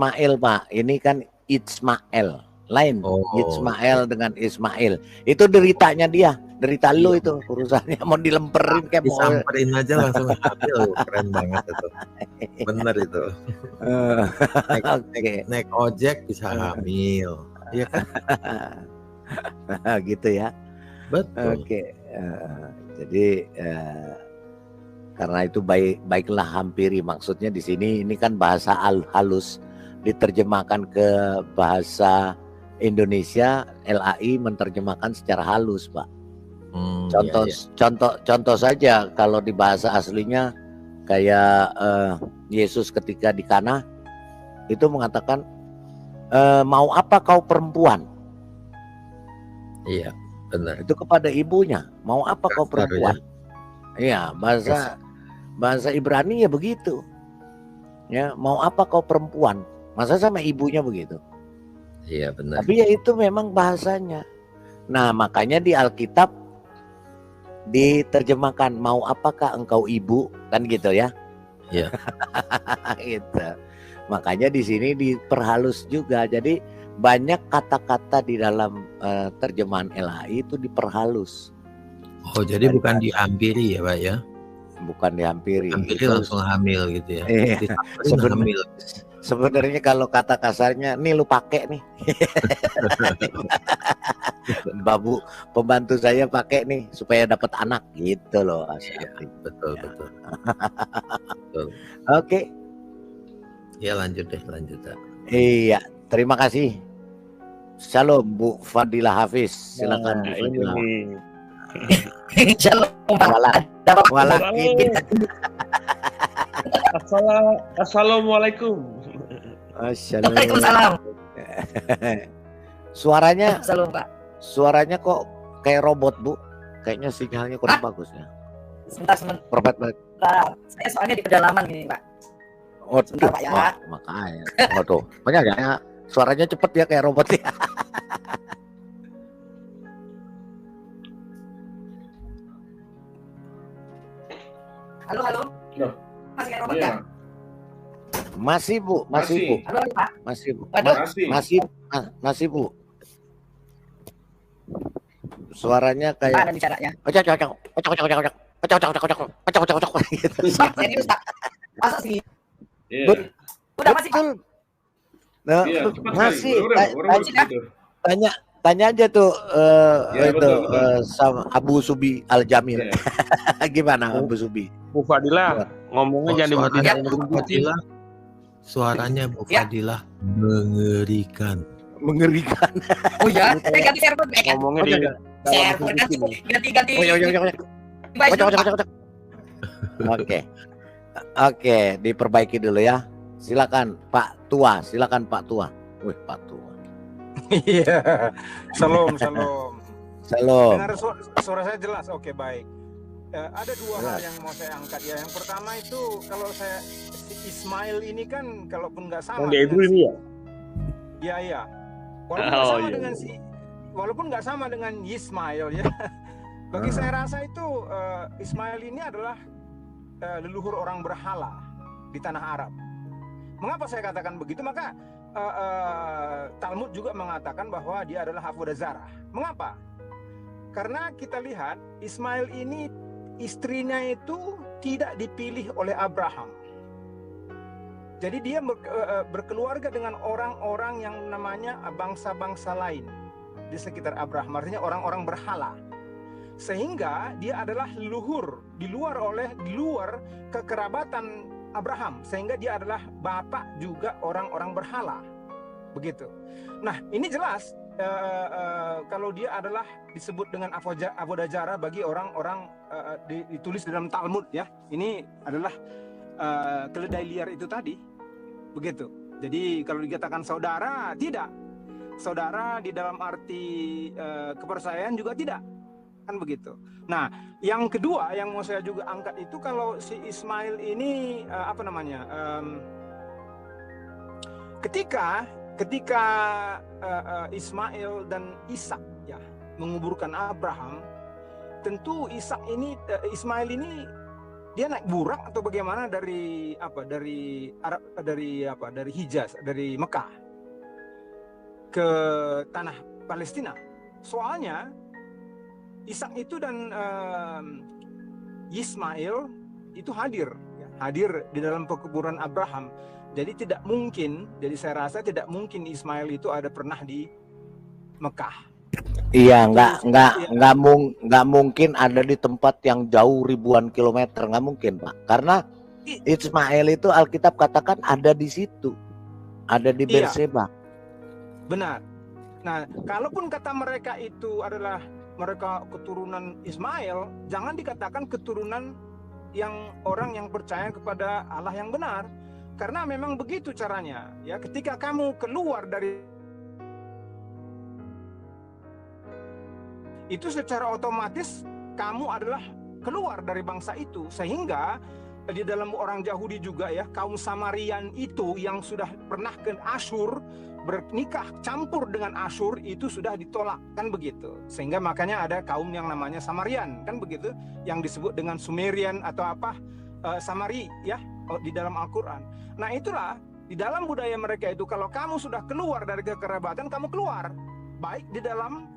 Ismail, Pak. Ini kan Ismail. Lain. Ismail dengan Ismail. Itu deritanya dia. Derita lu itu urusannya mau dilemperin kayak mau disamperin aja langsung hamil. Keren banget itu. Bener itu. Naik ojek bisa hamil. Iya kan? Gitu ya. Betul. Oke. Jadi karena itu baiklah hampiri, maksudnya di sini ini kan bahasa halus diterjemahkan ke bahasa Indonesia, LAI menerjemahkan secara halus, Pak. Contoh saja kalau di bahasa aslinya kayak Yesus ketika di Kana itu mengatakan mau apa kau perempuan? Iya, benar. Itu kepada ibunya, mau apa kau perempuan? Iya, bahasa Ibrani ya begitu. Ya, mau apa kau perempuan? Masa sama ibunya begitu? Iya, benar. Tapi ya itu memang bahasanya. Nah, makanya di Alkitab diterjemahkan mau apakah engkau ibu, kan gitu ya? Iya. Gitu. Makanya di sini diperhalus juga. Jadi banyak kata-kata di dalam terjemahan LAI itu diperhalus. Oh, jadi bukan dihampiri ya, Pak ya? Bukan dihampiri. Hampiri langsung hamil gitu ya. Sebenarnya kalau kata kasarnya, nih lu pakai nih. Babu pembantu saya pakai nih supaya dapat anak gitu loh. Iya, betul. Oke. Ya lanjut deh. Iya, terima kasih. Shalom Bu Fadilah Hafiz. Silakan Bu Fadilah. Shalom Assalamualaikum. Waalaikumsalam. Suaranya kok kayak robot, Bu. Kayaknya sinyalnya kurang bagus ya. Sebentar. Saya soalnya di pedalaman gini, Pak. Sebentar, Pak ya. Makanya. Waduh. Makanya suaranya cepet ya kayak robot ya. Halo. Masih kayak robot ya? Masih Bu. Halo, Pak. Masih Bu. Suaranya kayak ada bicaranya. Gitu. Serius, Pak. Masa sih? Udah masih, Pak. Nah, masih tanya aja tuh sama Abu Subi Al Jamil. Gimana Abu Subi? Bu Fadilah ngomongnya jangan dimatiin. Suaranya Bu Fadilah mengerikan. Oh ya, ganti server. Ngomongnya di server ganti. Oke, diperbaiki dulu ya. Silakan Pak Tua. Wih, Pak Tua. Iya. Salam. Dengar suara saya jelas. Oke, baik. Ada dua hal yang mau saya angkat ya. Yang pertama itu kalau si Ismail ini kan kalaupun nggak sama Iya. Walaupun nggak sama dengan Ismail ya. Bagi saya rasa itu Ismail ini adalah leluhur orang berhala di tanah Arab. Mengapa saya katakan begitu? Maka Talmud juga mengatakan bahwa dia adalah Avodah Zarah. Mengapa? Karena kita lihat Ismail ini istrinya itu tidak dipilih oleh Abraham. Jadi dia berkeluarga dengan orang-orang yang namanya bangsa-bangsa lain di sekitar Abraham. Artinya orang-orang berhala. Sehingga dia adalah leluhur di luar kekerabatan Abraham, sehingga dia adalah bapak juga orang-orang berhala. Begitu. Nah, ini jelas kalau dia adalah disebut dengan Avodah Zarah bagi orang-orang ditulis dalam Talmud ya. Ini adalah keledai liar itu tadi. Begitu. Jadi kalau dikatakan saudara, tidak. Saudara di dalam arti kepercayaan juga tidak. Kan begitu. Nah, yang kedua yang mau saya juga angkat itu kalau si Ismail ini ketika Ismail dan Ishak ya menguburkan Abraham, tentu Ismail ini dia naik burak atau bagaimana dari Hijaz, dari Mekah ke tanah Palestina. Soalnya Ishak itu dan Ismail itu hadir di dalam pekuburan Abraham. Jadi saya rasa tidak mungkin Ismail itu ada pernah di Mekah. Iya, nggak mungkin ada di tempat yang jauh ribuan kilometer, nggak mungkin, Pak. Karena Ismail itu Alkitab katakan ada di situ, ada di Berseba. Benar. Nah, kalaupun kata mereka itu adalah mereka keturunan Ismail, jangan dikatakan keturunan yang orang yang percaya kepada Allah yang benar, karena memang begitu caranya. Ya, ketika kamu keluar dari itu secara otomatis kamu adalah keluar dari bangsa itu, sehingga di dalam orang Yahudi juga ya, kaum Samarian itu yang sudah pernah ke Asyur, bernikah campur dengan Asyur itu sudah ditolak, kan begitu. Sehingga makanya ada kaum yang namanya Samarian, kan begitu, yang disebut dengan Sumerian atau Samari ya di dalam Al-Qur'an. Nah, itulah di dalam budaya mereka itu, kalau kamu sudah keluar dari kekerabatan, kamu keluar baik di dalam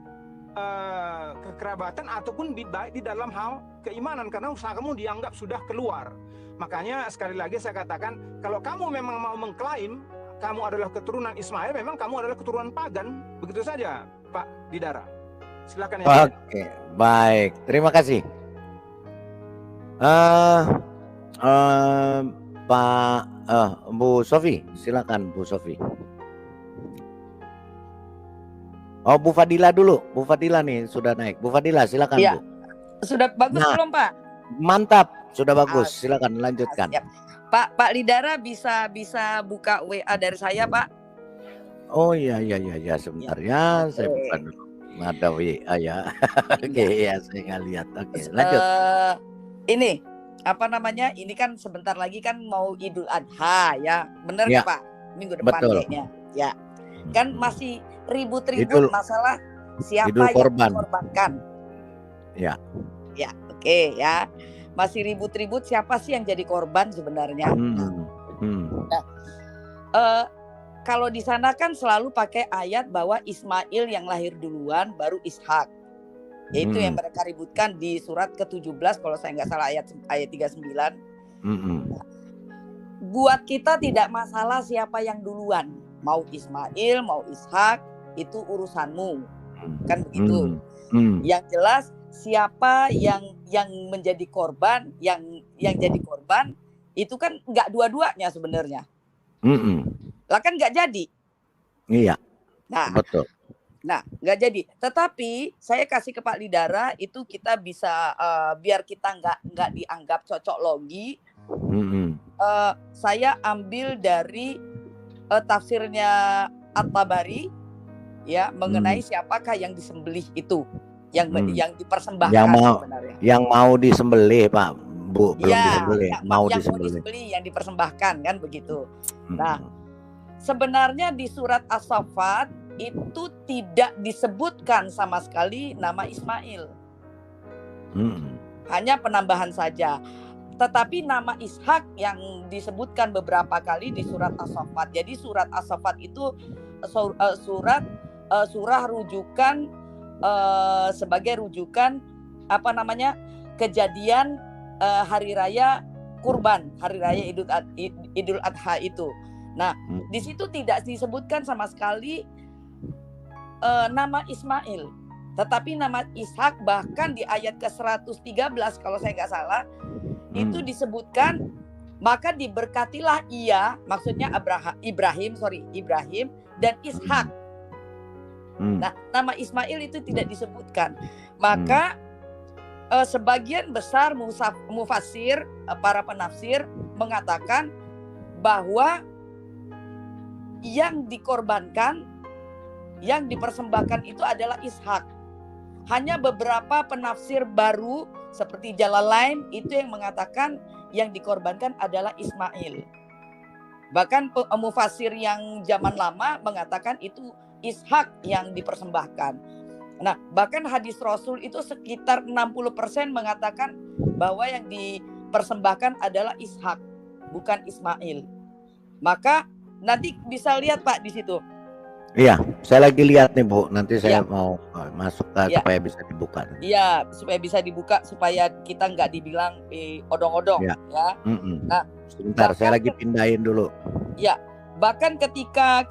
kekerabatan ataupun baik di dalam hal keimanan, karena usaha kamu dianggap sudah keluar. Makanya sekali lagi saya katakan, kalau kamu memang mau mengklaim kamu adalah keturunan Ismail, memang kamu adalah keturunan pagan. Begitu saja, Pak Didara. Silakan ya. Oke, baik. Terima kasih. Bu Sofi, silakan Bu Sofi. Oh, Bu Fadila dulu. Bu Fadila nih sudah naik. Bu Fadila, silakan, ya. Bu. Sudah bagus belum, Pak? Mantap, sudah bagus. Silakan lanjutkan. Siap. Pak Lidara bisa buka WA dari saya, Pak? Oh iya sebentar ya. Saya buka dulu. Ada WA ya. Oke, ya saya nggak lihat. Oke, lanjut. Ini apa namanya? Ini kan sebentar lagi kan mau Idul Adha ya. Benar ya, Pak? Minggu depan kayaknya. Ya. Kan masih ribut-ribut masalah siapa yang dikorbankan. Ya. Ya, oke ya. Masih ribut-ribut siapa sih yang jadi korban sebenarnya. Nah, kalau di sana kan selalu pakai ayat bahwa Ismail yang lahir duluan baru Ishak. Yaitu yang mereka ributkan di surat ke-17 kalau saya nggak salah ayat 39. Buat kita tidak masalah siapa yang duluan. Mau Ismail, mau Ishak, itu urusanmu. Kan begitu. Yang jelas siapa yang menjadi korban, yang jadi korban itu kan nggak dua-duanya sebenarnya. Lah kan nggak jadi. Iya. Nah, betul. Nah, nggak jadi. Tetapi saya kasih ke Pak Lidara itu kita bisa biar kita nggak dianggap cocok logi. Saya ambil dari tafsirnya At-Tabari ya mengenai siapakah yang disembelih itu, yang dipersembahkan sebenarnya. Yang mau disembelih, Pak. Bu, belum disembelih, mau disembelih. Yang dipersembahkan kan begitu. Nah, sebenarnya di surat As-Saffat itu tidak disebutkan sama sekali nama Ismail. Hanya penambahan saja. Tetapi nama Ishak yang disebutkan beberapa kali di surat As-Saffat. Jadi surat As-Saffat itu surah rujukan sebagai rujukan kejadian hari raya kurban, hari raya Idul Adha itu. Nah, di situ tidak disebutkan sama sekali nama Ismail, tetapi nama Ishak bahkan di ayat ke-113 kalau saya nggak salah itu disebutkan, maka diberkatilah ia, maksudnya Ibrahim dan Ishak. Nah, nama Ismail itu tidak disebutkan. Maka sebagian besar mufassir, para penafsir mengatakan bahwa yang dikorbankan, yang dipersembahkan itu adalah Ishak. Hanya beberapa penafsir baru seperti Jalalain itu yang mengatakan yang dikorbankan adalah Ismail. Bahkan mufassir yang zaman lama mengatakan itu Ishak yang dipersembahkan. Nah, bahkan hadis Rasul itu sekitar 60% mengatakan bahwa yang dipersembahkan adalah Ishak, bukan Ismail. Maka nanti bisa lihat Pak di situ. Iya, saya lagi lihat nih Bu. Nanti saya Ya. mau masuk ke Ya. supaya bisa dibuka. Iya, supaya bisa dibuka supaya kita nggak dibilang odong-odong Ya. ya. Nah, sebentar saya lagi pindahin dulu. Ya, bahkan ketika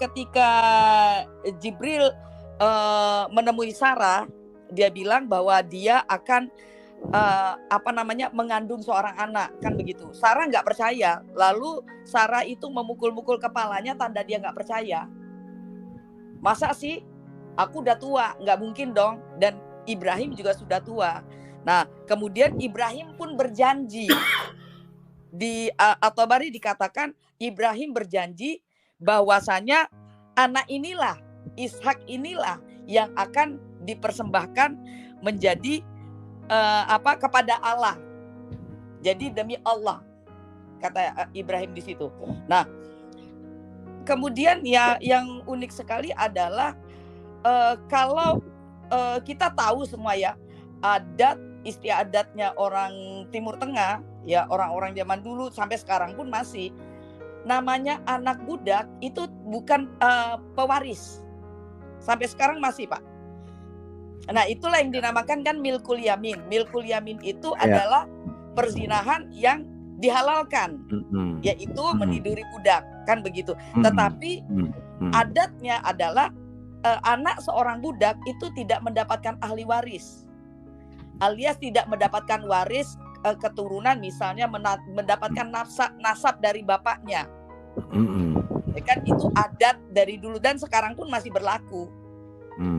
Jibril menemui Sarah, dia bilang bahwa dia akan mengandung seorang anak, kan begitu. Sarah nggak percaya, lalu Sarah itu memukul-mukul kepalanya tanda dia nggak percaya. Masa sih? Aku udah tua, nggak mungkin dong. Dan Ibrahim juga sudah tua. Nah, kemudian Ibrahim pun berjanji. Di At-Tabari dikatakan Ibrahim berjanji bahwasanya anak inilah, Ishak inilah yang akan dipersembahkan menjadi kepada Allah. Jadi demi Allah, kata Ibrahim di situ. Nah, kemudian ya yang unik sekali adalah kalau kita tahu semua ya, adat istiadatnya orang Timur Tengah, ya orang-orang zaman dulu sampai sekarang pun masih, namanya anak budak itu bukan pewaris. Sampai sekarang masih Pak. Nah itulah yang dinamakan kan milkul yamin. Milkul yamin itu adalah perzinahan yang dihalalkan, yaitu meniduri budak, kan begitu. Tetapi adatnya adalah anak seorang budak itu tidak mendapatkan ahli waris, alias tidak mendapatkan waris keturunan, misalnya mendapatkan nasab dari bapaknya. Kan itu adat dari dulu dan sekarang pun masih berlaku.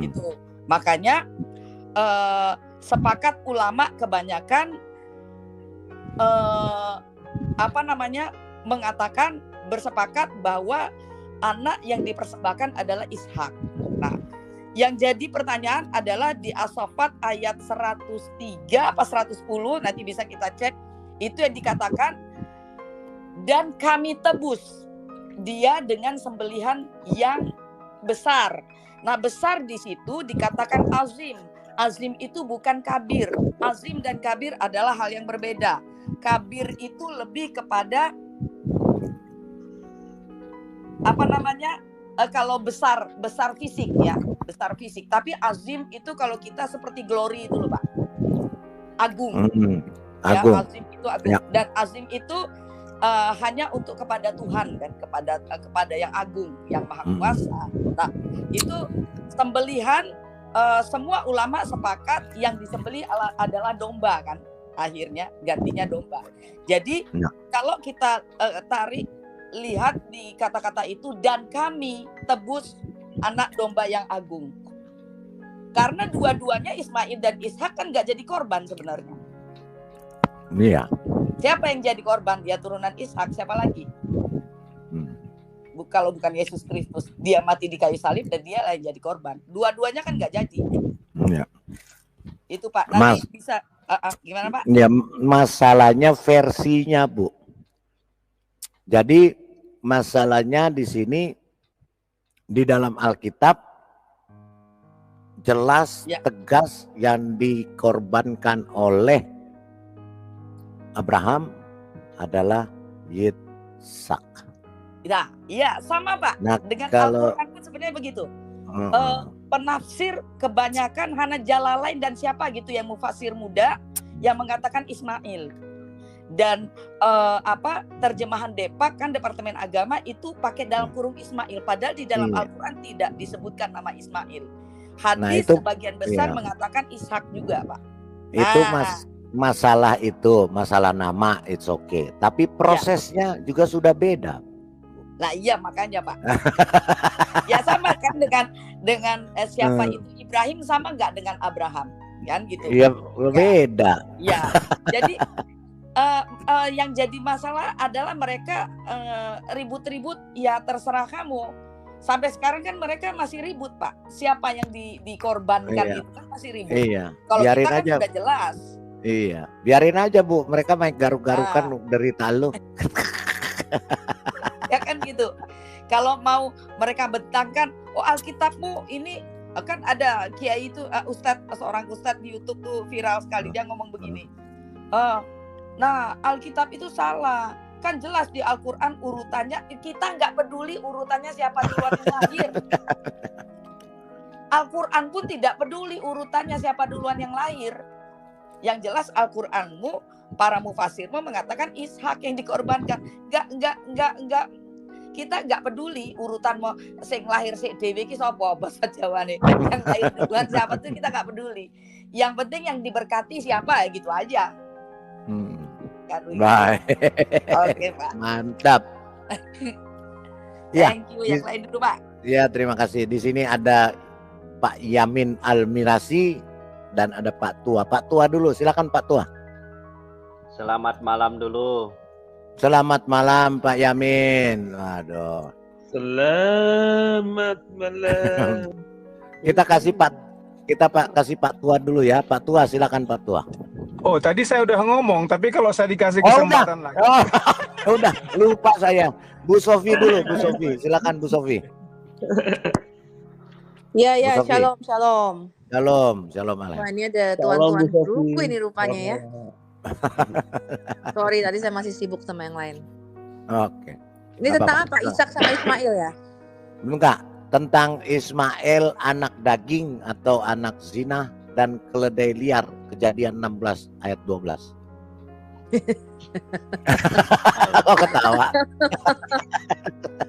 Gitu. Makanya sepakat ulama kebanyakan mengatakan bersepakat bahwa anak yang dipersembahkan adalah Ishak. Nah, yang jadi pertanyaan adalah di As-Saffat ayat 103 apa 110, nanti bisa kita cek, itu yang dikatakan dan kami tebus dia dengan sembelihan yang besar. Nah, besar di situ dikatakan azim. Azim itu bukan kabir. Azim dan kabir adalah hal yang berbeda. Kabir itu lebih kepada kalau besar fisik ya, besar fisik. Tapi azim itu kalau kita seperti glory itu loh Pak, agung. Agung. Ya, azim itu agung. Ya. Dan azim itu hanya untuk kepada Tuhan dan kepada yang agung, yang maha kuasa. Nah, itu sembelihan, semua ulama sepakat yang disembelih adalah domba kan, akhirnya gantinya domba. Jadi kalau kita lihat di kata-kata itu, dan kami tebus anak domba yang agung, karena dua-duanya Ismail dan Ishak kan nggak jadi korban sebenarnya. Iya. Siapa yang jadi korban? Dia turunan Ishak, siapa lagi? Kalau bukan Yesus Kristus, dia mati di kayu salib dan dia lah yang jadi korban. Dua-duanya kan nggak jadi. Iya. Itu Pak. Nanti bisa gimana Pak? Ya, masalahnya versinya Bu. Jadi masalahnya di sini di dalam Alkitab jelas tegas yang dikorbankan oleh Abraham adalah Yitzhak. Nah, iya sama Pak. Nah, dengan kalau Al-Quran pun sebenarnya begitu. Penafsir kebanyakan Hana Jalalain dan siapa gitu yang mufasir muda yang mengatakan Ismail. Dan terjemahan Depak kan Departemen Agama itu pakai dalam kurung Ismail, padahal di dalam Al-Quran tidak disebutkan nama Ismail. Hadis sebagian besar mengatakan Ishak juga Pak. Itu masalah nama it's okay, tapi prosesnya juga sudah beda. Nah iya makanya Pak. Ya sama kan dengan siapa itu Ibrahim sama nggak dengan Abraham kan gitu. Iya beda. Ya jadi yang jadi masalah adalah mereka ribut-ribut, ya terserah kamu. Sampai sekarang kan mereka masih ribut Pak. Siapa yang dikorbankan itu kan masih ribut. Iya. Kalau kita kan sudah jelas. Iya, biarin aja Bu, mereka main garuk-garukan derita lu. Ya kan gitu. Kalau mau mereka bentangkan, oh Alkitabmu ini kan ada kiai itu seorang ustadz di YouTube tuh viral sekali, dia ngomong begini. Nah, Alkitab itu salah. Kan jelas di Al-Quran urutannya, kita nggak peduli urutannya siapa duluan yang lahir. Al-Quran pun tidak peduli urutannya siapa duluan yang lahir. Yang jelas Al-Quranmu, para mufasirmu mengatakan Ishak yang dikorbankan. Enggak. Kita nggak peduli urutan mau sing lahir sik dhewe iki sapa bahasa Jawane. Yang lahir duluan siapa tuh kita nggak peduli. Yang penting yang diberkati siapa, gitu aja. Baik. Oke, Pak. Mantap. Ya, Thank you. Yang lain dulu, Pak. ya terima kasih. Di sini ada Pak Yamin Almirasi dan ada Pak Tua. Pak Tua dulu, silakan Pak Tua. Selamat malam dulu. Selamat malam Pak Yamin. Waduh. Selamat malam. Kita kasih Pak Tua dulu ya. Pak Tua, silakan Pak Tua. Oh, tadi saya udah ngomong, tapi kalau saya dikasih kesempatan lagi. Udah, lupa saya. Bu Sofi dulu, Bu Sofi. Silakan Bu Sofi. Ya, Bu Sofi. shalom. Shalom Wah, Alex. ini ada tuan-tuan grup ini rupanya ya. Sorry, tadi saya masih sibuk sama yang lain. Oke. Ini Apa, tentang Pak? apa? Ishak sama Ismail ya? Enggak, tentang Ismail anak daging atau anak zina dan keledai liar, Kejadian 16 ayat 12. Kok ketawa?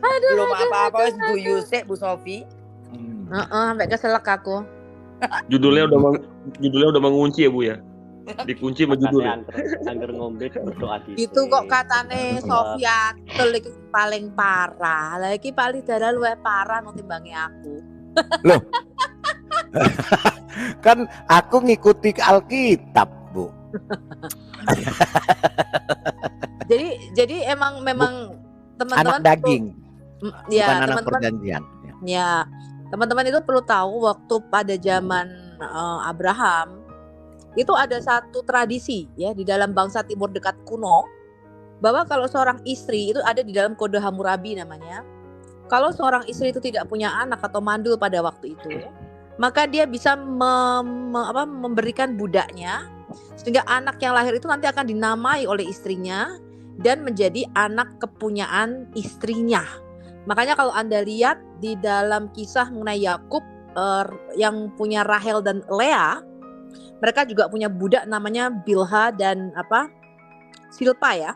Belum apa-apa wis guyu sik Bu Sofi. Sampai keselak aku. Judulnya udah mengunci ya Bu ya. Dikunci sama judulnya. Angger ngombe berdoa di. Itu kok katane Sofia iki paling parah. Lah iki paling darah luwih parah no timbangi aku. Loh. Kan aku ngikuti Alkitab, Bu. Jadi memang teman-teman Anak daging, ya, bukan anak teman-teman perjanjian. ya, teman-teman itu perlu tahu waktu pada zaman Abraham itu ada satu tradisi ya di dalam bangsa Timur Dekat kuno, bahwa kalau seorang istri itu ada di dalam kode Hammurabi namanya. Kalau seorang istri itu tidak punya anak atau mandul pada waktu itu, maka dia bisa memberikan budaknya, sehingga anak yang lahir itu nanti akan dinamai oleh istrinya dan menjadi anak kepunyaan istrinya. Makanya kalau Anda lihat di dalam kisah mengenai Yakub yang punya Rahel dan Lea, mereka juga punya budak namanya Bilha dan Silpa ya.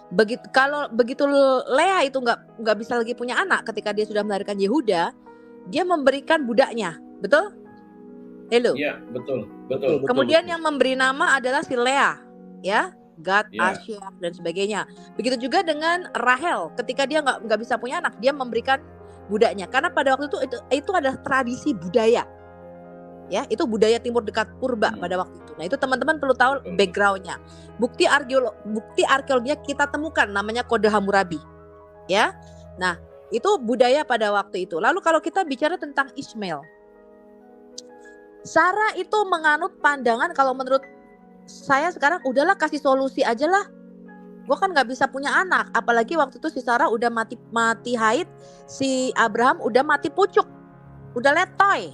Begitu Lea itu nggak bisa lagi punya anak ketika dia sudah melahirkan Yehuda, dia memberikan budaknya, betul? Hello. Iya, betul. Kemudian yang memberi nama adalah si Lea, ya, Gad, Ya. Asher dan sebagainya. Begitu juga dengan Rahel, ketika dia nggak bisa punya anak, dia memberikan budaknya. Karena pada waktu itu adalah tradisi budaya, ya, itu budaya Timur Dekat purba pada waktu itu. Nah itu teman-teman perlu tahu backgroundnya. Bukti arkeologinya kita temukan namanya kode Hammurabi, ya. Nah itu budaya pada waktu itu. Lalu kalau kita bicara tentang Ismail, Sarah itu menganut pandangan kalau menurut saya sekarang udahlah kasih solusi aja lah. Gue kan nggak bisa punya anak, apalagi waktu itu si Sarah udah mati haid, si Abraham udah mati pucuk, udah letoy,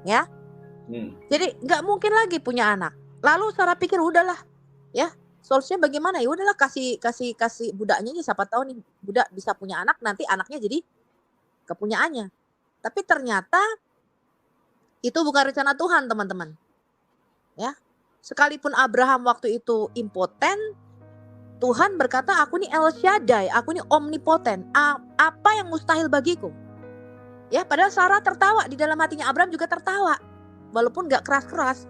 ya. Jadi nggak mungkin lagi punya anak. Lalu Sarah pikir udahlah, ya solusinya bagaimana? Ya udahlah kasih budaknya aja, siapa tahu nih budak bisa punya anak, nanti anaknya jadi kepunyaannya. Tapi ternyata itu bukan rencana Tuhan, teman-teman. Ya, sekalipun Abraham waktu itu impoten, Tuhan berkata, aku ini El Shaddai, aku ini omnipoten. Apa yang mustahil bagiku? Ya, padahal Sarah tertawa, di dalam hatinya Abraham juga tertawa. Walaupun gak keras-keras.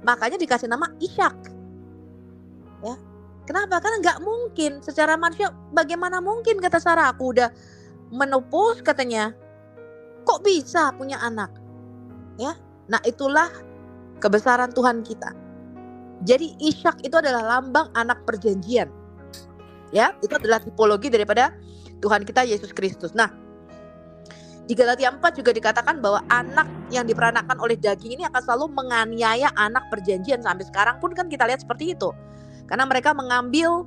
Makanya dikasih nama Ishak. Ya. Kenapa? Karena gak mungkin secara manusia. Bagaimana mungkin, kata Sarah, aku udah menopause katanya. Kok bisa punya anak? Ya. Nah itulah kebesaran Tuhan kita. Jadi Ishak itu adalah lambang anak perjanjian. Ya, itu adalah tipologi daripada Tuhan kita Yesus Kristus. Nah, di Galatia 4 juga dikatakan bahwa anak yang diperanakan oleh daging ini akan selalu menganiaya anak perjanjian. Sampai sekarang pun kan kita lihat seperti itu. Karena mereka mengambil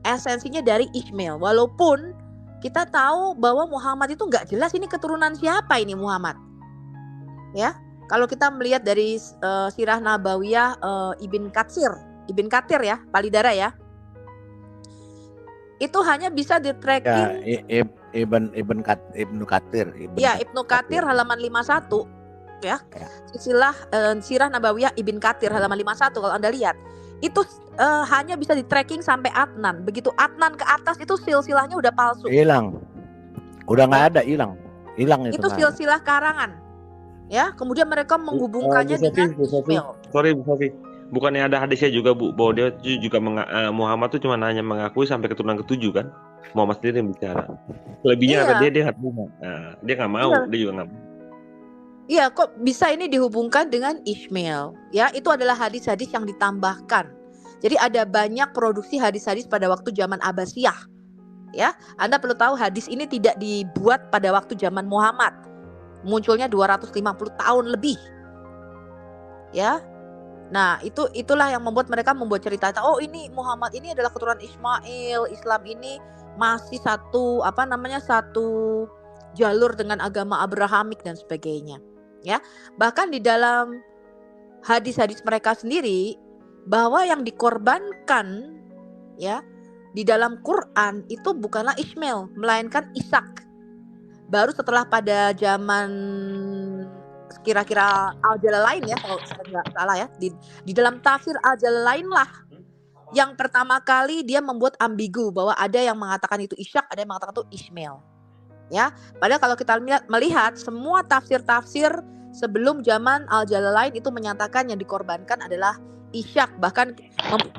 esensinya dari Ismail. Walaupun kita tahu bahwa Muhammad itu nggak jelas ini keturunan siapa ini Muhammad. Ya, kalau kita melihat dari Sirah Nabawiyah Ibn Katsir, Ibn Katsir ya, Palidara ya. Itu hanya bisa di tracking. Ya, Ibnu Katsir. Ya, Ibnu Katsir halaman 51 ya. Silsilah Sirah Nabawiyah Ibn Katsir halaman 51 kalau Anda lihat. Itu hanya bisa di tracking sampai Adnan. Begitu Adnan ke atas itu silsilahnya udah palsu. Hilang. Udah nggak ada, hilang. Hilang itu silsilah karangan. Ya, kemudian mereka menghubungkannya dengan Ismail. Sorry Bu Sofi. Bukannya ada hadisnya juga Bu, bahwa dia juga Muhammad tuh cuma hanya mengakui sampai keturunan ke-7 kan? Muhammad sendiri yang bicara. Selebihnya ada dia nggak mau. Nah, dia nggak mau, dia juga nggak mau. Iya, kok bisa ini dihubungkan dengan Ismail? Ya, itu adalah hadis-hadis yang ditambahkan. Jadi ada banyak produksi hadis-hadis pada waktu zaman Abbasiyah. Ya, Anda perlu tahu hadis ini tidak dibuat pada waktu zaman Muhammad. Munculnya 250 tahun lebih. Ya. Nah, itulah yang membuat mereka membuat cerita, oh ini Muhammad ini adalah keturunan Ismail, Islam ini masih satu jalur dengan agama Abrahamik dan sebagainya. Ya. Bahkan di dalam hadis-hadis mereka sendiri bahwa yang dikorbankan ya di dalam Quran itu bukanlah Ismail, melainkan Ishak. Baru setelah pada zaman kira-kira Al-Jalalain ya, kalau saya nggak salah ya, di dalam tafsir Al-Jalalain lah yang pertama kali dia membuat ambigu bahwa ada yang mengatakan itu Ishak, ada yang mengatakan itu Ismail. Ya, padahal kalau kita melihat semua tafsir-tafsir sebelum zaman Al-Jalalain itu menyatakan yang dikorbankan adalah Ishak. Bahkan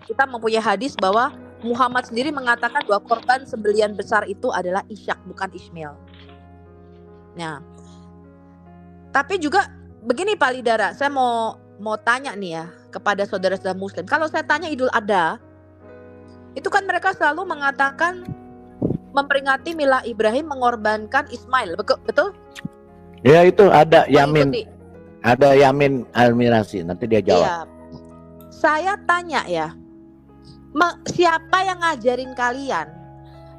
kita mempunyai hadis bahwa Muhammad sendiri mengatakan bahwa korban sembelian besar itu adalah Ishak, bukan Ismail. Nah, tapi juga begini Pak Lidara, saya mau tanya nih ya kepada saudara-saudara Muslim. Kalau saya tanya Idul Adha, itu kan mereka selalu mengatakan memperingati milah Ibrahim mengorbankan Ismail, betul? Ya itu ada Yamin, ada Yamin Al-Mirasi, nanti dia jawab. Iya. Saya tanya ya, siapa yang ngajarin kalian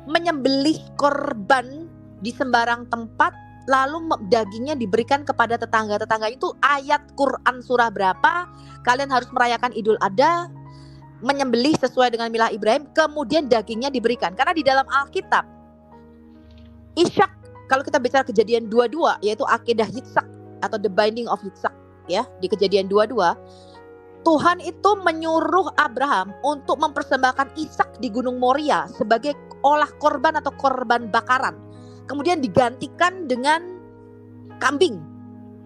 menyembelih korban di sembarang tempat lalu dagingnya diberikan kepada tetangga-tetangga? Itu ayat Quran surah berapa? Kalian harus merayakan Idul Adha, menyembelih sesuai dengan milah Ibrahim, kemudian dagingnya diberikan. Karena di dalam Alkitab Ishak, kalau kita bicara Kejadian 22, yaitu akidah Yitzhak atau the binding of Yitzhak ya, di Kejadian 22, Tuhan itu menyuruh Abraham untuk mempersembahkan Ishak di Gunung Moria sebagai olah korban atau korban bakaran. Kemudian digantikan dengan kambing,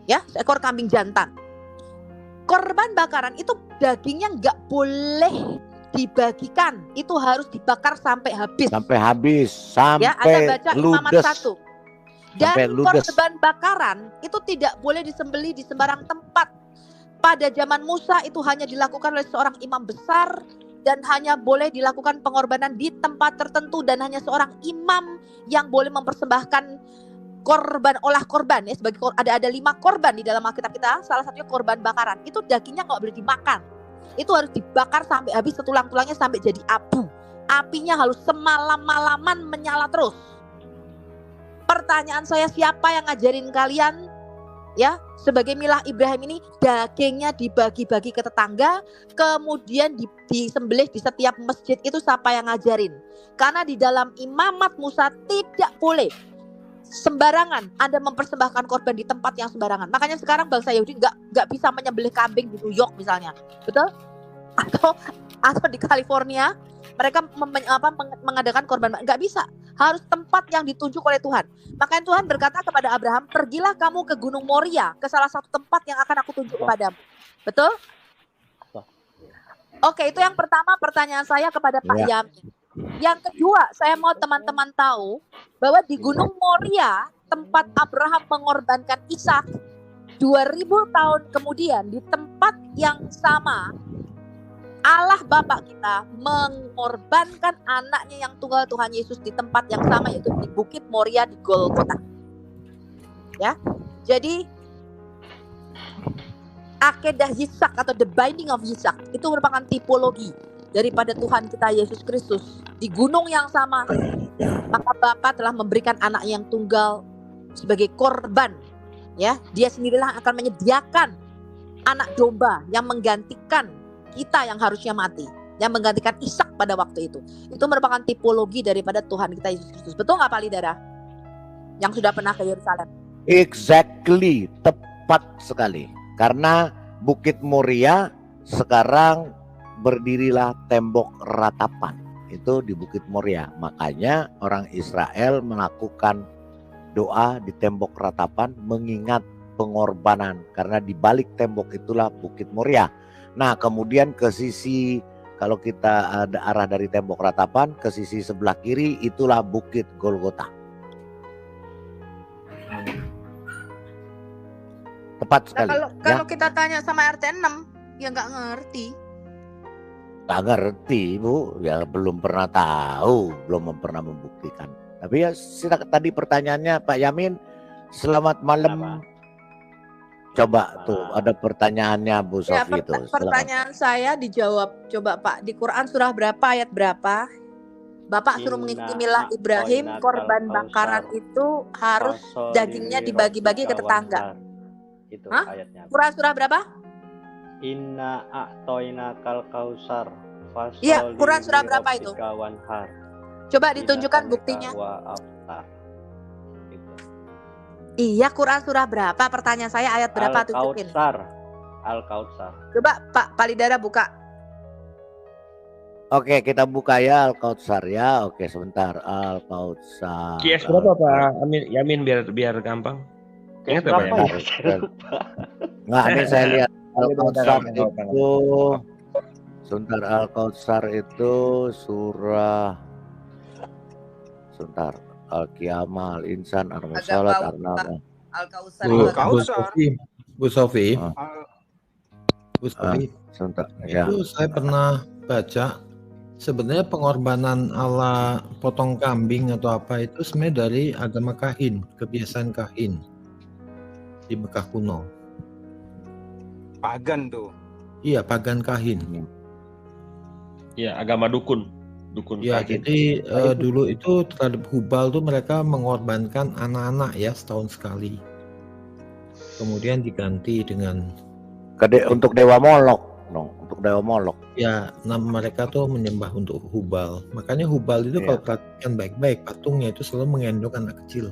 ya, seekor kambing jantan. Korban bakaran itu dagingnya nggak boleh dibagikan, itu harus dibakar sampai habis. Sampai habis, sampai ya, Anda baca ludes. Imamat 1. Dan korban bakaran itu tidak boleh disembelih di sembarang tempat. Pada zaman Musa itu hanya dilakukan oleh seorang imam besar dan hanya boleh dilakukan pengorbanan di tempat tertentu, dan hanya seorang imam yang boleh mempersembahkan korban, olah korban ya, sebagai ada 5 korban di dalam Alkitab kita, salah satunya korban bakaran. Itu dagingnya nggak boleh dimakan, itu harus dibakar sampai habis, setulang-tulangnya sampai jadi abu. Apinya harus semalam-malaman menyala terus. Pertanyaan saya, siapa yang ngajarin kalian ya sebagai milah Ibrahim ini dagingnya dibagi-bagi ke tetangga, kemudian disembelih di setiap masjid? Itu siapa yang ngajarin? Karena di dalam Imamat Musa tidak boleh sembarangan Anda mempersembahkan korban di tempat yang sembarangan. Makanya sekarang bangsa Yahudi nggak bisa menyembelih kambing di New York misalnya, betul? Atau di California mereka mengadakan korban, nggak bisa. Harus tempat yang ditunjuk oleh Tuhan. Makanya Tuhan berkata kepada Abraham, pergilah kamu ke Gunung Moria, ke salah satu tempat yang akan aku tunjuk kepadamu. Betul? Oke, itu yang pertama pertanyaan saya kepada Pak Yamin. Yang kedua, saya mau teman-teman tahu bahwa di Gunung Moria, tempat Abraham mengorbankan Ishak, 2000 tahun kemudian di tempat yang sama, Allah Bapa kita mengorbankan anaknya yang tunggal Tuhan Yesus di tempat yang sama, yaitu di Bukit Moria di Golgota. Ya, jadi akidah Yitzhak atau the binding of Yitzhak itu merupakan tipologi daripada Tuhan kita Yesus Kristus. Di gunung yang sama, maka Bapa telah memberikan anak yang tunggal sebagai korban. Ya, dia sendirilah akan menyediakan anak domba yang menggantikan kita yang harusnya mati, yang menggantikan Ishak pada waktu itu. Itu merupakan tipologi daripada Tuhan kita Yesus Kristus. Betul nggak Pak Lidara? Yang sudah pernah ke Yerusalem. Exactly, tepat sekali. Karena Bukit Moria sekarang berdirilah tembok ratapan. Itu di Bukit Moria. Makanya orang Israel melakukan doa di tembok ratapan mengingat pengorbanan. Karena di balik tembok itulah Bukit Moria. Nah kemudian ke sisi, kalau kita ada arah dari tembok ratapan, ke sisi sebelah kiri itulah Bukit Golgota. Tepat sekali. Nah, kalau kita tanya sama RT 6, ya nggak ngerti. Gak ngerti Bu, ya belum pernah tahu, belum pernah membuktikan. Tapi ya tadi pertanyaannya Pak Yamin, selamat malam. Coba tuh ada pertanyaannya Bu Sofi itu. Pertanyaan saya dijawab, coba Pak, di Quran surah berapa ayat berapa? Bapak suruh mengikuti milah Ibrahim, korban bakaran itu harus dagingnya dibagi-bagi ke tetangga. Itu Hah? ayatnya. Quran surah berapa? Inna a'toinakal kausar. Iya, Quran surah berapa itu? Coba ditunjukkan buktinya. Gitu. Iya, Quran surah berapa? Pertanyaan saya ayat berapa, tunjukin. Al-Kautsar. Coba Pak Lidara buka. Oke, kita buka ya Al-Kautsar ya. Oke, sebentar. Al-Kautsar. QS berapa Pak Yamin biar gampang? QS Ingat apa ya? Nggak, ini saya lihat Al-Kautsar itu. Sebentar, Al-Kautsar itu surah. Sebentar. Al-Qiyamah, Al-Insan, Ar-Musalat, Ar-Naba. Al-Kautsar. Bu Sofi, sebentar. Ya. itu saya pernah baca sebenarnya pengorbanan ala potong kambing atau apa itu sebenarnya dari agama Kahin, kebiasaan Kahin di Mekah kuno. Pagan tuh. Iya, pagan Kahin. Iya, agama dukun Ya, Kahin. jadi dulu itu terhadap Hubal tuh mereka mengorbankan anak-anak ya setahun sekali. Kemudian diganti dengan Untuk Dewa Molok, untuk Dewa Molok. ya nama mereka tuh menyembah untuk Hubal. Makanya Hubal itu kalau perhatikan baik-baik patungnya itu selalu menggendong anak kecil.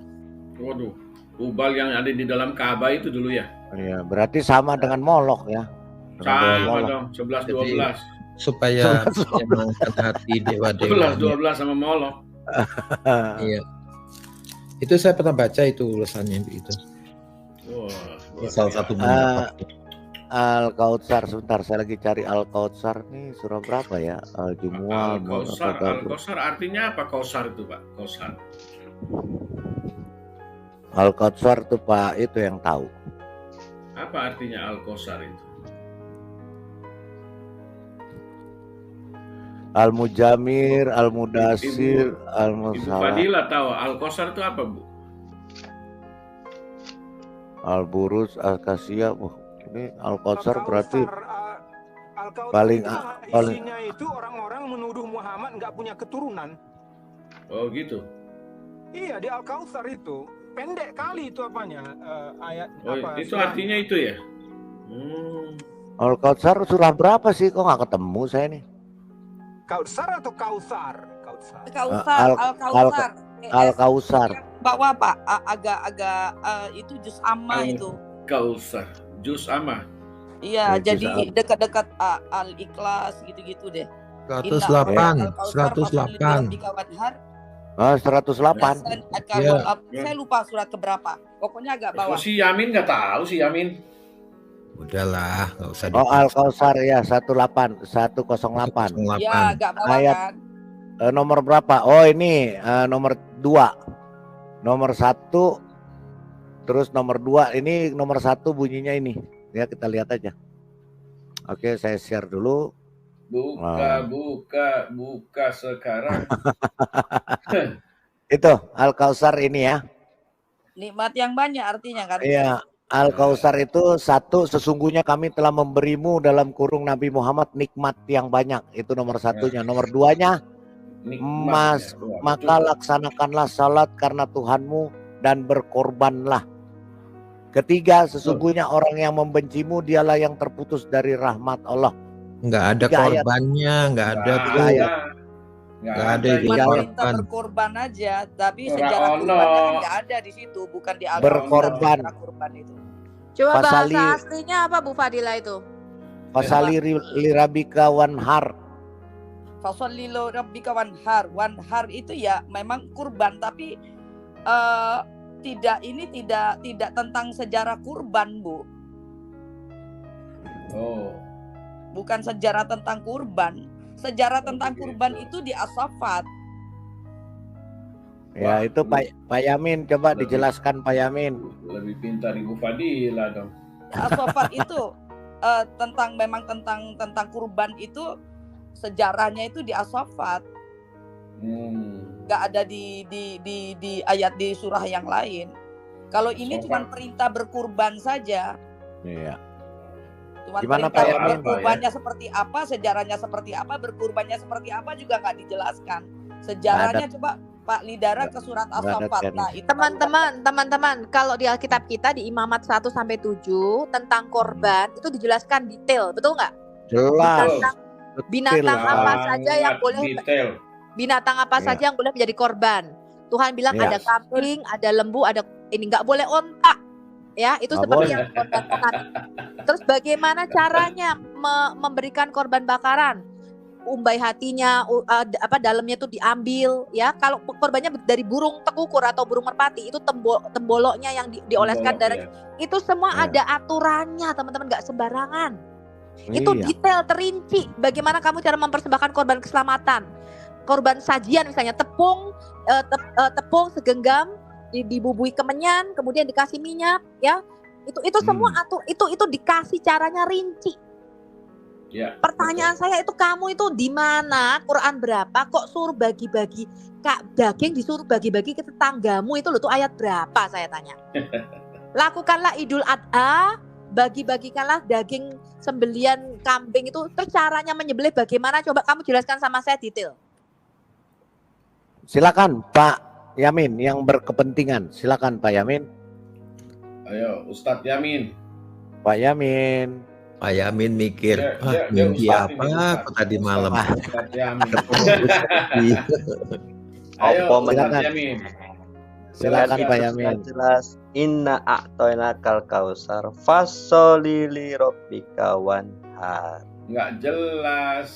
Waduh, Hubal yang ada di dalam Ka'bah itu dulu ya? Iya, berarti sama dengan Molok ya. Sama dong, 11-12. Supaya menyenangkan hati dewa-dewa. 11-12 sama Molok. Iya. Itu saya pernah baca itu ulasannya itu. Wah, Salah satu Al-Kautsar, sebentar saya lagi cari Al-Kautsar nih, surah berapa ya? Al-Jumu'ah. Al-Kautsar artinya apa Kautsar itu Pak? Kautsar. Al-Kautsar tuh Pak, itu yang tahu. Apa artinya Al-Kautsar itu? Al-Mujamir, Al-Mudasir, Ibu Al-Musalah, Fadila tahu Al-Kautsar itu apa Bu? Al-Buruz, Al-Kasiyah. Ini Al-Kautsar berarti Al-Kautsar paling isinya itu orang-orang menuduh Muhammad nggak punya keturunan. Oh gitu. Iya, di Al-Kautsar itu pendek kali itu apanya ayat Oh apa? itu artinya itu ya? Al-Kautsar surah berapa sih? Kok nggak ketemu saya nih? Kautsar atau Kautsar? Al-Kautsar. Bawah Pak, agak-agak itu juz amma itu. Kautsar, juz amma. Iya, jadi dekat-dekat Al-Ikhlas gitu-gitu deh. 108. 108. 108. Saya lupa surat keberapa. Pokoknya agak bawah. Si Yamin nggak tahu si Yamin. Udahlah, nggak usah. Oh, Al-Kautsar ya 108. Ya, agak bawah ayat kan. nomor berapa? Oh ini nomor 2. Nomor 1 terus nomor 2, ini nomor 1 bunyinya ini. Ya kita lihat aja. Oke, saya share dulu. Buka sekarang. Itu Al-Kautsar ini ya. Nikmat yang banyak artinya kan. Iya, Al-Kautsar itu 1, sesungguhnya kami telah memberimu dalam kurung Nabi Muhammad nikmat yang banyak. Itu nomor 1-nya. Nomor 2-nya, maka laksanakanlah salat karena Tuhanmu dan berkorbanlah. Ketiga, sesungguhnya orang yang membencimu dialah yang terputus dari rahmat Allah. Nggak ada Tiga ayat. korbannya, nggak ada Nggak bro. ayat. Nggak Nggak ada itu Cuma Tiga ayat. perintah korban. berkorban aja, tapi Ora sejarah ono. kurbannya kan nggak ada di situ, bukan di Al-Kausar Berkorban. sejarah kurban itu. Coba Fasali bahasa aslinya apa Bu Fadila itu? fasali lirabika wanhar. Fasholli lirabbika wanhar. Wanhar itu ya memang kurban, tapi tidak tentang sejarah kurban, Bu. Oh. Bukan sejarah tentang kurban. Sejarah tentang begitu. kurban itu di As-Saffat. Ya Wah, itu Pak Yamin, coba lebih- dijelaskan Pak Yamin. Lebih pintar Ibu Fadila dong. As-Saffat itu tentang kurban itu sejarahnya itu di As-Saffat. Nggak ada di ayat di surah yang lain. Kalau ini cuma As-Saffat. perintah berkurban saja. Iya. Cuma Gimana, perintah Pak Yamin? berkurbannya seperti apa, sejarahnya seperti apa, berkurbannya seperti apa juga nggak dijelaskan. Sejarahnya coba Pak Lidara ke surat As-Saffat. Nah, itu Teman-teman, kalau di Alkitab kita di Imamat 1 sampai 7 tentang korban itu dijelaskan detail, betul nggak? Jelas. Binatang apa Sangat saja yang boleh detail. binatang apa Iya. saja yang boleh menjadi korban. Tuhan bilang Iya. ada kambing, ada lembu, ada ini nggak boleh onta. Ya, itu Nggak seperti boleh. yang korban. Terus bagaimana caranya memberikan korban bakaran? Umbai hatinya, dalamnya itu diambil, ya. Kalau korbannya dari burung tekukur atau burung merpati, itu temboloknya yang dioleskan Tembolok, darah. ya. Itu semua Ya. ada aturannya, teman-teman, nggak sembarangan. Itu Iya. detail terinci. Bagaimana kamu cara mempersembahkan korban keselamatan, korban sajian misalnya tepung segenggam dibubui kemenyan, kemudian dikasih minyak, ya. Itu semua itu dikasih caranya rinci. Ya, Pertanyaan saya itu, kamu itu di mana? Quran berapa kok suruh bagi-bagi daging, disuruh bagi-bagi ke tetanggamu? Itu loh, tuh ayat berapa saya tanya. Lakukanlah Idul Adha, bagi-bagikanlah daging sembelian kambing itu. Terus caranya menyembelih bagaimana? Coba kamu jelaskan sama saya detail. Silakan Pak Yamin yang berkepentingan. Silakan Pak Yamin. Ayo Ustadz Yamin. Pak Yamin. Pak Yamin mikir, Dia mimpi Ustadz apa ini, aku tadi malam? Ustadz Yamin. Iya. Ayo Apa Ustadz silakan. Yamin. Silakan Jelas, Pak jelas, Yamin. jelas. Inna a'toinakal kausar fasholli lirabbika wanhar. Nggak jelas.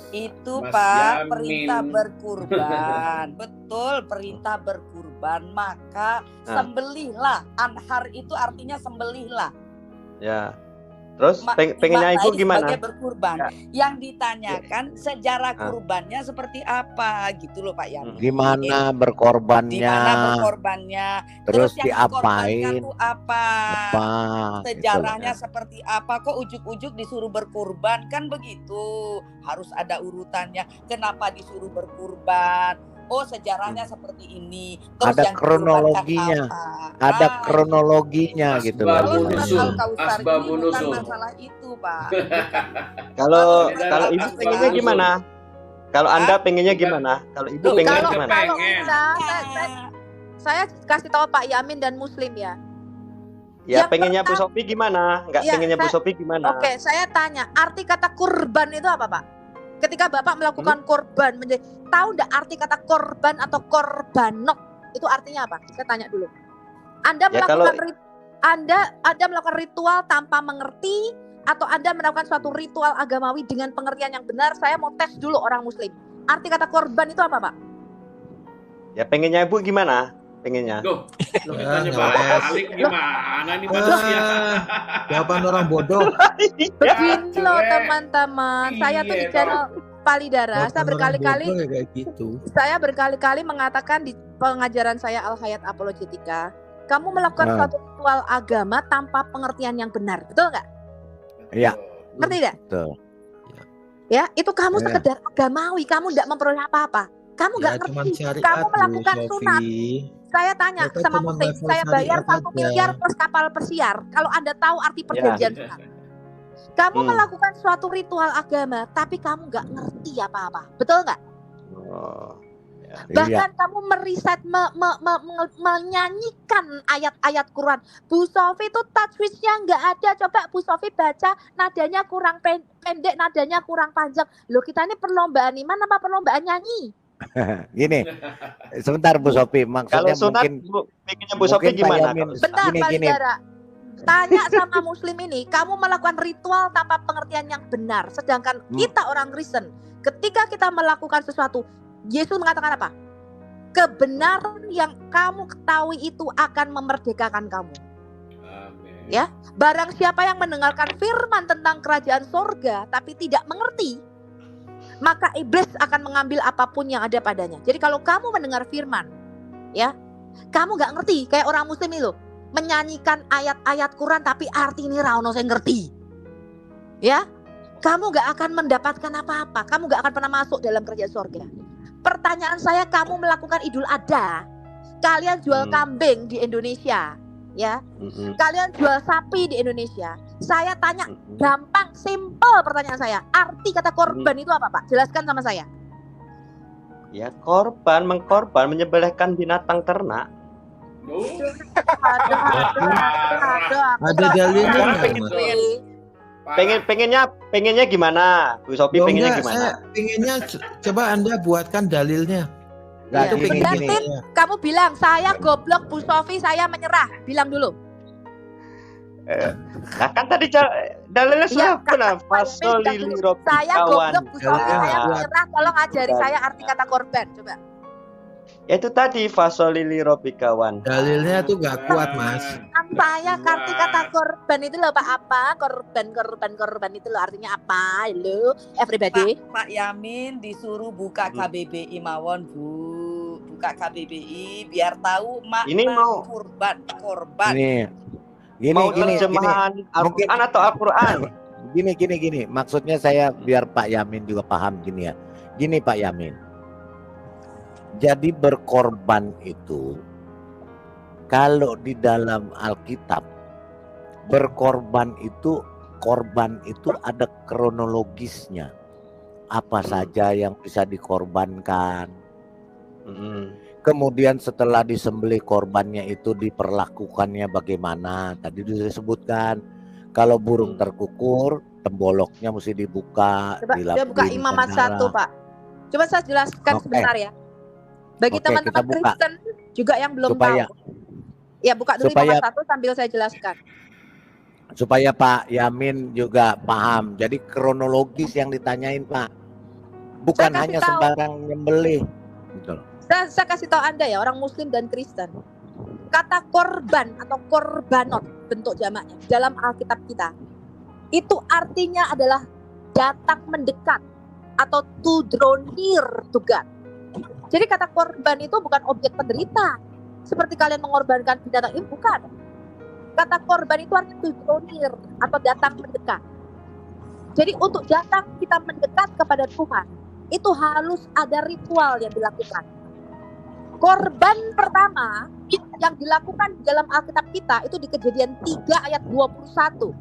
Itu Mas Pak Yamin. perintah berkurban. Betul, perintah berkurban. Maka Nah. sembelihlah. Anhar itu artinya sembelihlah. Ya. Terus pengennya ibu Dimaknai gimana? sebagai berkurban. Ya. Yang ditanyakan sejarah Ah. kurbannya seperti apa gitu loh Pak Yamin. Gimana Di berkorbannya? mana berkorbannya? Terus yang dikorbankan diapain? tuh apa? Apa? Sejarahnya Gitu. seperti apa? Kok ujuk-ujuk disuruh berkurban? Kan begitu. Harus ada urutannya. Kenapa disuruh berkurban? Oh, sejarahnya seperti ini. Terus Ada yang dikorbankan kronologinya. apa? Ada Ah, kronologinya gitu loh. Kalau Asbabun surat nusul. Al-Kausar ini Asbabun bukan nusul. masalah itu, Pak. Kalau Beda kalau lah, ibu asbabun pengennya nusul. gimana? Kalau Anda Hah? pengennya Bukan. gimana? Kalau ibu Loh, pengennya Kalau gimana? kalau Pengen. bisa, saya kasih tahu Pak Yamin dan Muslim ya. Ya Yang pengennya Bu pertama- Sofi gimana? Enggak Iya, pengennya Bu saya- Sofi gimana? Oke, saya tanya, arti kata kurban itu apa, Pak? Ketika Bapak melakukan korban, tahu enggak arti kata korban atau korbanot? Itu artinya apa? Saya tanya dulu. Anda Ya, melakukan kalau- Anda melakukan ritual tanpa mengerti, atau Anda melakukan suatu ritual agamawi dengan pengertian yang benar? Saya mau tes dulu orang Muslim. Arti kata korban itu apa, Pak? Ya pengennya ibu gimana? Pengennya. Loh, Ya, tanya ngeles. balik gimana nih manusia? Jawaban orang bodoh. Begini loh jelek. teman-teman. Saya tuh di Iya, channel Palidara, saya Jawaban orang berkali-kali bodoh ya kayak gitu. saya berkali-kali mengatakan di pengajaran saya Al Hayat Apologetika, kamu melakukan Nah. suatu ritual agama tanpa pengertian yang benar, betul nggak? Iya. Ngerti nggak? Betul. Ya, itu kamu Iya. sekedar agamawi, kamu nggak memperoleh apa-apa, kamu nggak Ya cuman ngerti, syariat kamu Bu melakukan sunat. Sofi. Saya tanya Mereka sama cuma Muslim, level saya bayar syariat 1 aja. miliar plus kapal pesiar. Kalau Anda tahu arti perjanjian sunat, kamu melakukan suatu ritual agama, tapi kamu nggak ngerti apa-apa, betul nggak? Oh. Bahkan kamu meriset menyanyikan ayat-ayat Quran. Bu Sofi itu tajwidnya nggak ada. Coba Bu Sofi baca, nadanya kurang pendek, nadanya kurang panjang. Loh, kita ini perlombaan iman apa perlombaan nyanyi? Gini, sebentar Bu Sofi, maksudnya Kalau sunat, bikinnya Bu Sofi gimana? Bentar, Pak Lidara. Tanya sama Muslim ini, kamu melakukan ritual tanpa pengertian yang benar. Sedangkan kita orang Kristen, ketika kita melakukan sesuatu, Yesus mengatakan apa? Kebenaran yang kamu ketahui itu akan memerdekakan kamu. Amen. Ya, barang siapa yang mendengarkan firman tentang kerajaan sorga tapi tidak mengerti, maka iblis akan mengambil apapun yang ada padanya. Jadi kalau kamu mendengar firman, ya, kamu nggak ngerti, kayak orang Muslim itu menyanyikan ayat-ayat Quran tapi arti ini rano saya ngerti, ya, kamu nggak akan mendapatkan apa-apa. Kamu nggak akan pernah masuk dalam kerajaan sorga. Pertanyaan saya, kamu melakukan Idul Adha, kalian jual kambing di Indonesia, ya, kalian jual sapi di Indonesia. Saya tanya, gampang, simple pertanyaan saya. Arti kata korban itu apa, Pak? Jelaskan sama saya. Ya, korban, mengkorban, menyembelihkan binatang ternak. Ada dalilnya pengennya gimana? Bu Sofi pengennya gimana? Saya pengennya coba Anda buatkan dalilnya. Nah, itu gini. Kamu bilang saya goblok Bu Sofi, saya menyerah. Bilang dulu. Nah kan tadi dalilnya sudah pernah fasolili robi kawan. Saya goblok Bu Sofi, saya menyerah. Tolong ajari saya arti kata korban, coba. Itu tadi fasolili robi kawan. Dalilnya tuh gak kuat, Mas. Saya arti kata korban itu loh Pak, apa? Korban itu loh artinya apa? Halo, everybody. Pak Yamin disuruh buka KBBI mawon, Bu. Buka KBBI biar tahu makna ini mau korban. Gini, mau terjemahan Al-Quran atau Al-Quran? Gini. Maksudnya saya biar Pak Yamin juga paham gini ya. Gini Pak Yamin. Jadi berkorban itu, kalau di dalam Alkitab, berkorban itu, korban itu ada kronologisnya. Apa saja yang bisa dikorbankan. Kemudian setelah disembelih korbannya itu diperlakukannya bagaimana. Tadi disebutkan, kalau burung terkukur, temboloknya mesti dibuka. Coba buka Imamat 1 Pak. Coba saya jelaskan sebentar ya. Bagi teman-teman Kristen juga yang belum tahu. Ya buka dulu Imamat 1 sambil saya jelaskan. Supaya Pak Yamin juga paham. Jadi kronologis yang ditanyain Pak. Bukan hanya sembarang nyembelih. Betul. Saya kasih tahu Anda ya, orang Muslim dan Kristen. Kata korban atau korbanot, bentuk jamaknya dalam Alkitab kita, itu artinya adalah datang mendekat atau to draw near to God. Jadi kata korban itu bukan objek penderita, seperti kalian mengorbankan binatang, itu bukan. Kata korban itu artinya to draw near atau datang mendekat. Jadi untuk datang kita mendekat kepada Tuhan, itu harus ada ritual yang dilakukan. Korban pertama yang dilakukan dalam Alkitab kita itu di Kejadian 3 ayat 21.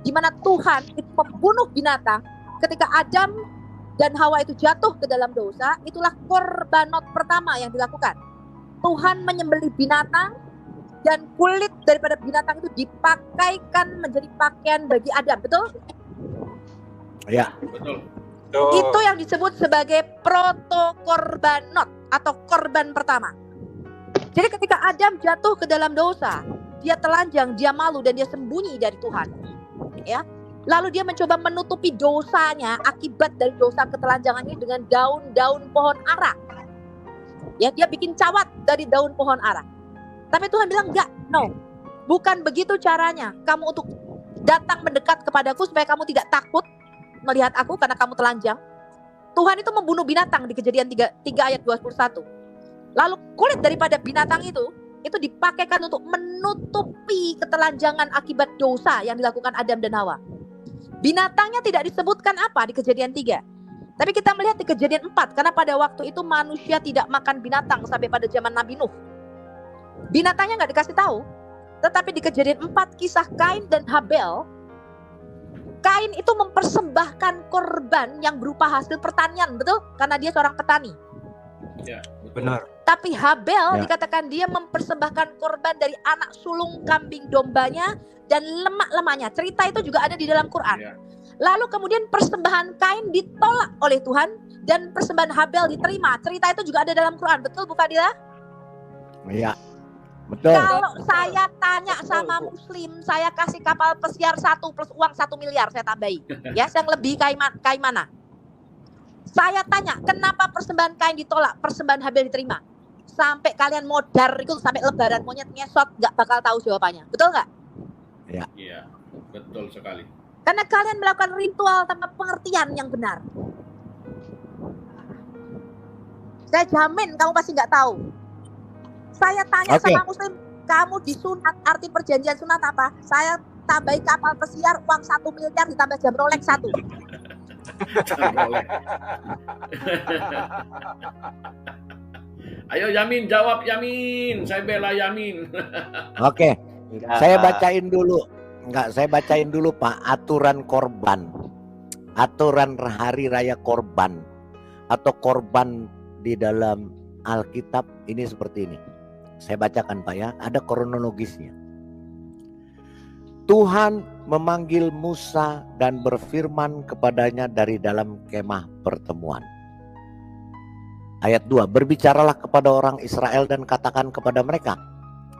Di mana Tuhan itu membunuh binatang ketika Adam dan Hawa itu jatuh ke dalam dosa. Itulah korbanot pertama yang dilakukan. Tuhan menyembelih binatang dan kulit daripada binatang itu dipakaikan menjadi pakaian bagi Adam. Betul? Ya. Betul. Itu yang disebut sebagai protokorbanot atau korban pertama. Jadi ketika Adam jatuh ke dalam dosa, dia telanjang, dia malu dan dia sembunyi dari Tuhan. Ya. Lalu dia mencoba menutupi dosanya akibat dari dosa ketelanjangan ini dengan daun-daun pohon ara. Ya, dia bikin cawat dari daun pohon ara. Tapi Tuhan bilang enggak, no. Bukan begitu caranya. Kamu untuk datang mendekat kepadaku supaya kamu tidak takut melihat aku karena kamu telanjang. Tuhan itu membunuh binatang di Kejadian 3 ayat 21. Lalu kulit daripada binatang itu dipakaikan untuk menutupi ketelanjangan akibat dosa yang dilakukan Adam dan Hawa. Binatangnya tidak disebutkan apa di Kejadian 3. Tapi kita melihat di Kejadian 4, karena pada waktu itu manusia tidak makan binatang sampai pada zaman Nabi Nuh. Binatangnya nggak dikasih tahu. Tetapi di Kejadian 4 kisah Kain dan Habel, Kain itu mempersembahkan korban yang berupa hasil pertanian, betul? Karena dia seorang petani. Ya, betul. Benar. Tapi Habel Ya. dikatakan dia mempersembahkan korban dari anak sulung kambing dombanya dan lemak-lemaknya. Cerita itu juga ada di dalam Quran. Ya. Lalu kemudian persembahan Kain ditolak oleh Tuhan dan persembahan Habel diterima. Cerita itu juga ada dalam Quran. Betul Bu Fadila? Iya. Betul. Kalau saya tanya sama Muslim, saya kasih kapal pesiar 1 plus uang 1 miliar saya tambahi. Ya, yang lebih kayak mana? Saya tanya, kenapa persembahan Kain ditolak, persembahan Habel diterima? Sampai kalian modar itu sampai lebaran monyet ngesot nggak bakal tahu jawabannya. Betul nggak? Iya, betul sekali. Karena kalian melakukan ritual tanpa pengertian yang benar. Saya jamin kamu pasti nggak tahu. Saya tanya sama Muslim, kamu disunat, arti perjanjian sunat apa? Saya tambahi kapal pesiar, uang 1 miliar ditambah jam Rolex 1. Ayo Yamin, jawab Yamin. Saya bela Yamin. Oke. Saya bacain dulu. Saya bacain dulu Pak, aturan korban. Aturan hari raya korban atau korban di dalam Alkitab ini seperti ini. Saya bacakan Pak ya, ada kronologisnya. Tuhan memanggil Musa dan berfirman kepadanya dari dalam kemah pertemuan. Ayat 2, berbicaralah kepada orang Israel dan katakan kepada mereka,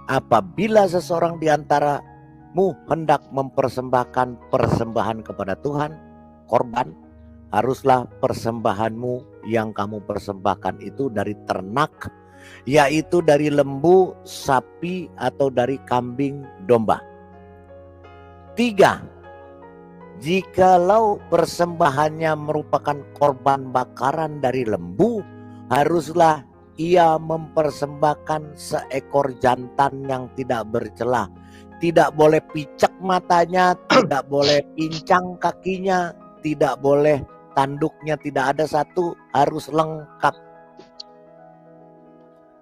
apabila seseorang di antaramu hendak mempersembahkan persembahan kepada Tuhan, korban, haruslah persembahanmu yang kamu persembahkan itu dari ternak, yaitu dari lembu, sapi, atau dari kambing domba. 3, jikalau persembahannya merupakan korban bakaran dari lembu, haruslah ia mempersembahkan seekor jantan yang tidak bercelah. Tidak boleh picak matanya, tidak boleh pincang kakinya, tidak boleh tanduknya, tidak ada satu, harus lengkap.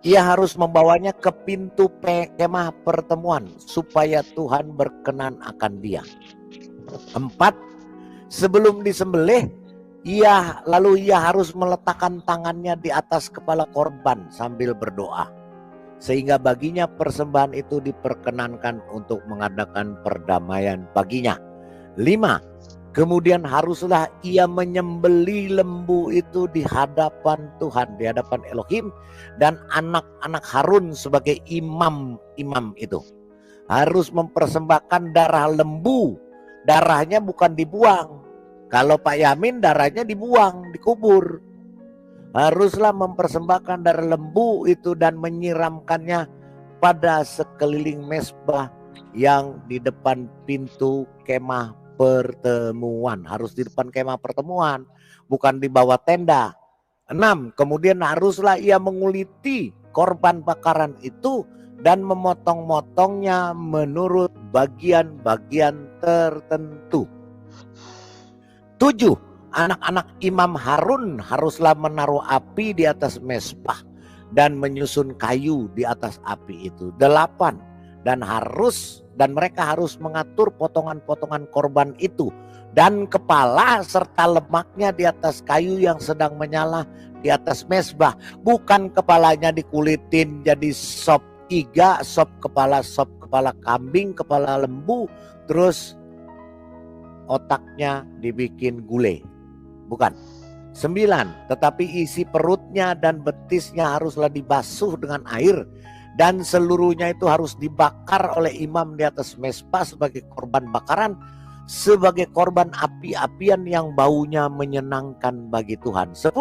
Ia harus membawanya ke pintu kemah pertemuan supaya Tuhan berkenan akan dia. 4, sebelum disembelih, ia harus meletakkan tangannya di atas kepala korban sambil berdoa, sehingga baginya persembahan itu diperkenankan untuk mengadakan perdamaian baginya. 5, kemudian haruslah ia menyembelih lembu itu di hadapan Tuhan, di hadapan Elohim, dan anak-anak Harun sebagai imam itu harus mempersembahkan darah lembu. Darahnya bukan dibuang. Kalau Pak Yamin darahnya dibuang, dikubur. Haruslah mempersembahkan darah lembu itu dan menyiramkannya pada sekeliling mezbah yang di depan pintu kemah pertemuan. Harus di depan kemah pertemuan, bukan di bawah tenda. 6, kemudian haruslah ia menguliti korban bakaran itu dan memotong-motongnya menurut bagian-bagian tertentu. 7, anak-anak Imam Harun haruslah menaruh api di atas mezbah dan menyusun kayu di atas api itu. 8, dan mereka harus mengatur potongan-potongan korban itu dan kepala serta lemaknya di atas kayu yang sedang menyala di atas mezbah. Bukan kepalanya dikulitin jadi sop iga, sop kepala kambing, kepala lembu, terus otaknya dibikin gulai. Bukan. 9, tetapi isi perutnya dan betisnya haruslah dibasuh dengan air dan seluruhnya itu harus dibakar oleh imam di atas mezbah sebagai korban bakaran, sebagai korban api-apian yang baunya menyenangkan bagi Tuhan. 10,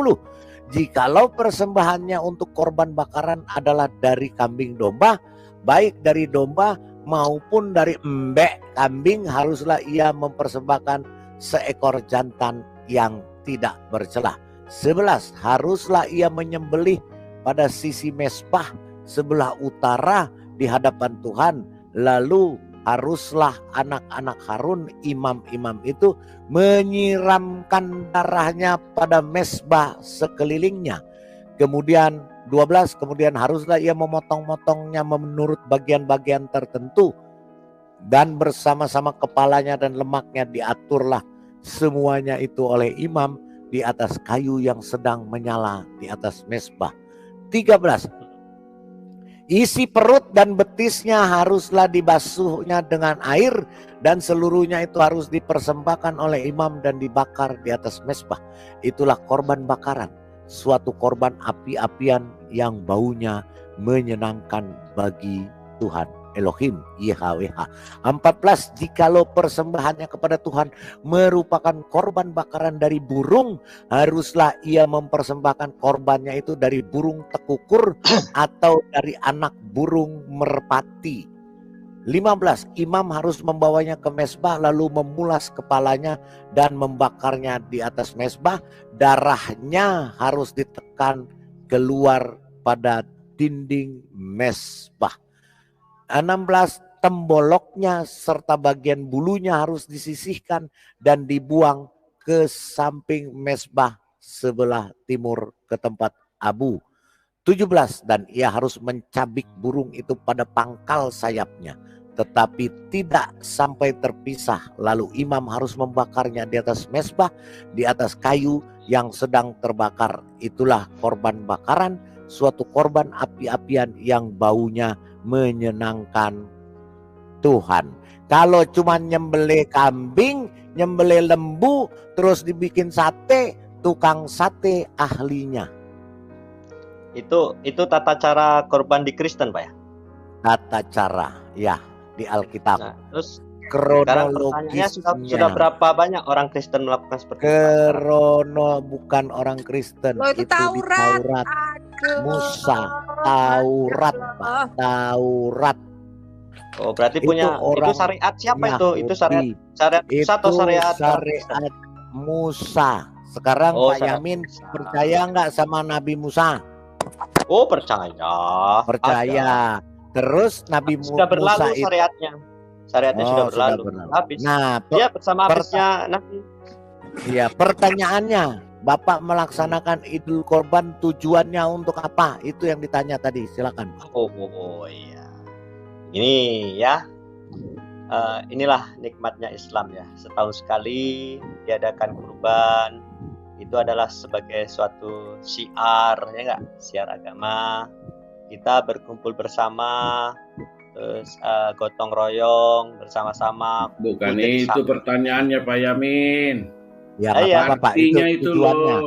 jikalau persembahannya untuk korban bakaran adalah dari kambing domba, baik dari domba maupun dari embek kambing, haruslah ia mempersembahkan seekor jantan yang tidak bercelah. 11, haruslah ia menyembelih pada sisi mezbah sebelah utara di hadapan Tuhan. Lalu haruslah anak-anak Harun, imam-imam itu, menyiramkan darahnya pada mezbah sekelilingnya. Kemudian 12, kemudian haruslah ia memotong-motongnya menurut bagian-bagian tertentu, dan bersama-sama kepalanya dan lemaknya diaturlah semuanya itu oleh imam di atas kayu yang sedang menyala di atas mezbah. 13. Isi perut dan betisnya haruslah dibasuhnya dengan air, dan seluruhnya itu harus dipersembahkan oleh imam dan dibakar di atas mezbah. Itulah korban bakaran, suatu korban api-apian yang baunya menyenangkan bagi Tuhan Elohim YHWH. 14. Jikalau persembahannya kepada Tuhan merupakan korban bakaran dari burung, haruslah ia mempersembahkan korbannya itu dari burung tekukur atau dari anak burung merpati. 15. Imam harus membawanya ke mezbah lalu memulas kepalanya dan membakarnya di atas mezbah. Darahnya harus ditekan keluar pada dinding mezbah. 16. Temboloknya serta bagian bulunya harus disisihkan dan dibuang ke samping mezbah sebelah timur ke tempat abu. 17. Dan ia harus mencabik burung itu pada pangkal sayapnya, tetapi tidak sampai terpisah. Lalu imam harus membakarnya di atas mezbah, di atas kayu yang sedang terbakar. Itulah korban bakaran, suatu korban api-apian yang baunya menyenangkan Tuhan. Kalau cuma nyembelih kambing, nyembelih lembu, terus dibikin sate, tukang sate ahlinya. Itu tata cara korban di Kristen, Pak ya? Tata cara, ya, di Alkitab. Nah, terus sekarang pertanyaannya sudah berapa banyak orang Kristen melakukan seperti itu? Bukan orang Kristen. Loh, itu Taurat. Musa, Taurat. Oh, berarti punya itu syariat siapa Yahudi. Itu syariat Musa atau syariat Musa. Sekarang Pak Yamin percaya nggak sama Nabi Musa? Oh, percaya. Percaya. Terus Nabi Musa sudah berlalu itu syariatnya sudah berlalu. Habis. Nah, dia bersama habisnya Nabi. Iya, pertanyaannya, Bapak melaksanakan Idul Korban tujuannya untuk apa? Itu yang ditanya tadi. Silakan. Oh iya. Ini ya. Inilah nikmatnya Islam ya. Setahun sekali diadakan kurban. Itu adalah sebagai suatu syiar, ya enggak? Syiar agama. Kita berkumpul bersama, terus gotong royong bersama-sama. Bukan itu pertanyaannya Pak Yamin. Ya, Pak, itu tujuannya.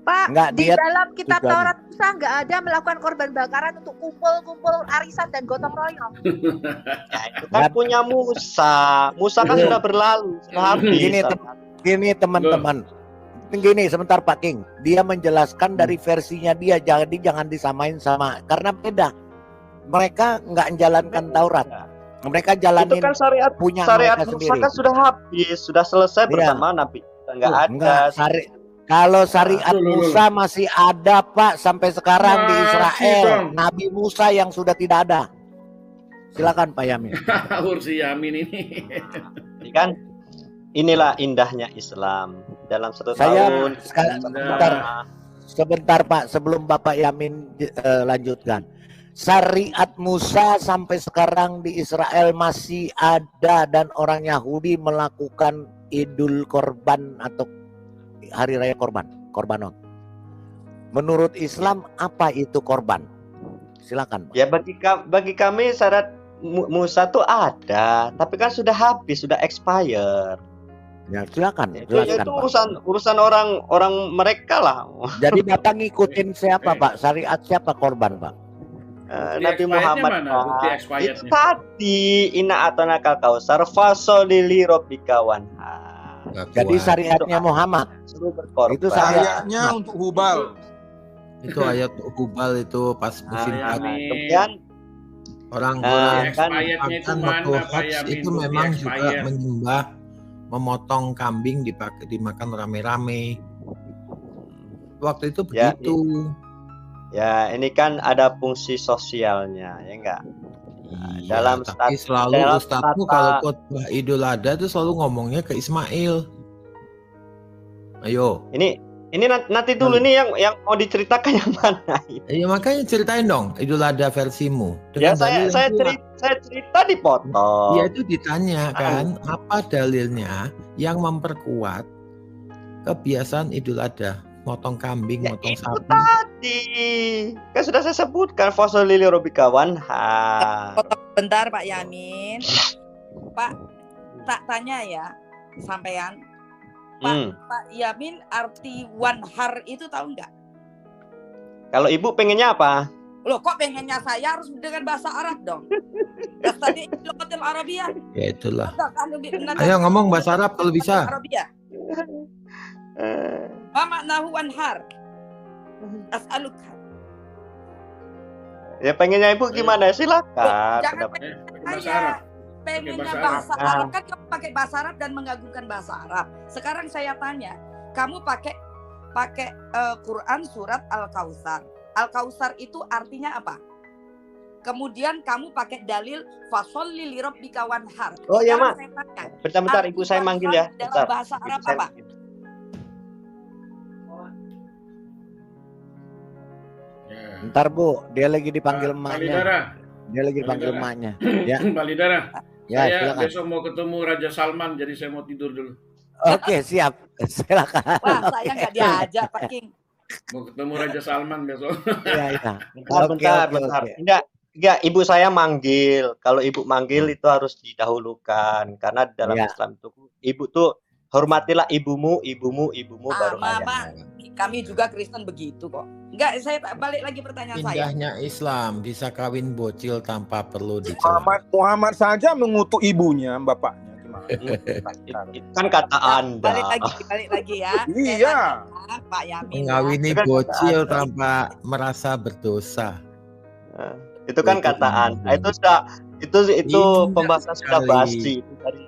Pak, enggak, di dalam kitab Taurat Musa nggak ada melakukan korban bakaran untuk kumpul-kumpul arisan dan gotong royong. Ya, itu kan punya Musa. Musa kan sudah berlalu, sudah habis. Gini teman-teman. Gini sebentar Pak King, dia menjelaskan dari versinya dia, jadi jangan disamain sama, karena beda. Mereka nggak menjalankan Taurat, mereka jalanin itu kan syariat mereka Musa sendiri. kan sudah habis, sudah selesai bersama Nabi. Nggak ada. Kalau syariat Musa masih ada Pak sampai sekarang di Israel. Nabi Musa yang sudah tidak ada. Silakan Pak Yamin. Ursi Yamin ini. Kan inilah indahnya Islam. Dalam satu tahun sebentar Pak, sebelum Bapak Yamin lanjutkan. Syariat Musa sampai sekarang di Israel masih ada, dan orang Yahudi melakukan Idul Korban atau Hari Raya Korbanon. Menurut Islam apa itu korban? Silakan Pak. Ya, bagi kami syariat Musa tuh ada, tapi kan sudah habis, sudah expire. Ya, silakan. Itu urusan orang mereka lah. Jadi Bapak ngikutin siapa Pak? Syariat siapa korban Pak? Nabi Muhammad Pak. Itu tadi inna atana kausar fasolili robbika wanhar. Jadi syariatnya Muhammad. Itu syariatnya untuk Hubal. Itu ayat Hubal itu pas musim haji. Kemudian orang-orang kan waktu haji itu memang juga menyembah, memotong kambing dimakan rame-rame. Waktu itu begitu. Ya, ini kan ada fungsi sosialnya, ya enggak? Iya, tapi selalu Ustadzmu kalau khotbah Idul Adha itu selalu ngomongnya ke Ismail. Ayo. Ini nanti dulu nih yang mau diceritakan yang mana? Iya, makanya ceritain dong Idul Adha versimu. Ya saya cerita dipotong. Iya, itu ditanya kan, apa dalilnya yang memperkuat kebiasaan Idul Adha? motong kambing, Ya motong itu sapi. tadi. Kan sudah saya sebutkan fasolili robika wanhar. Bentar Pak Yamin. Pak, tak tanya ya, sampean. Pak Yamin, arti wanhar itu tahu nggak? Kalau ibu pengennya apa? Loh, kok pengennya saya harus dengan bahasa Arab dong? Tadi lokatil Arabiyah. Ya itulah. Ayo ngomong bahasa Arab kalau bisa. Arabiyah. Ma maknahu wanhar? As'aluka. Ya pengennya ibu gimana? Silakan. Jangan saya pengennya bahasa Arab, kan kamu pakai bahasa Arab dan mengagungkan bahasa Arab. Sekarang saya tanya, kamu pakai Quran surat Al-Kautsar. Al-Kautsar itu artinya apa? Kemudian kamu pakai dalil fasholli lirabbika wanhar. Oh ya, Mak. Bentar, ibu saya manggil ya. Dalam bahasa Arab apa? Ntar Bu, dia lagi dipanggil emaknya. Dia lagi dipanggil emaknya. Ya. Pak Lidara, Ya, saya silakan. besok mau ketemu Raja Salman, jadi saya mau tidur dulu. Oke, siap. Silakan. Wah, saya nggak diajak, Pak King. Mau ketemu Raja Salman besok. Iya, iya. Bentar. Enggak, ibu saya manggil. Kalau ibu manggil itu harus didahulukan karena dalam Islam itu ibu tuh hormatilah ibumu baru ayah. Kami juga Kristen begitu kok. Enggak, saya balik lagi pertanyaan saya. Indahnya Islam bisa kawin bocil tanpa perlu dicela. Muhammad saja mengutuk ibunya, bapaknya. Kan kata Anda. Balik lagi ya. Iya. Pak Yamin. Mengawini bocil tanpa merasa berdosa. Itu kan kata Anda. Itu pembahasan sudah basi. Itu dari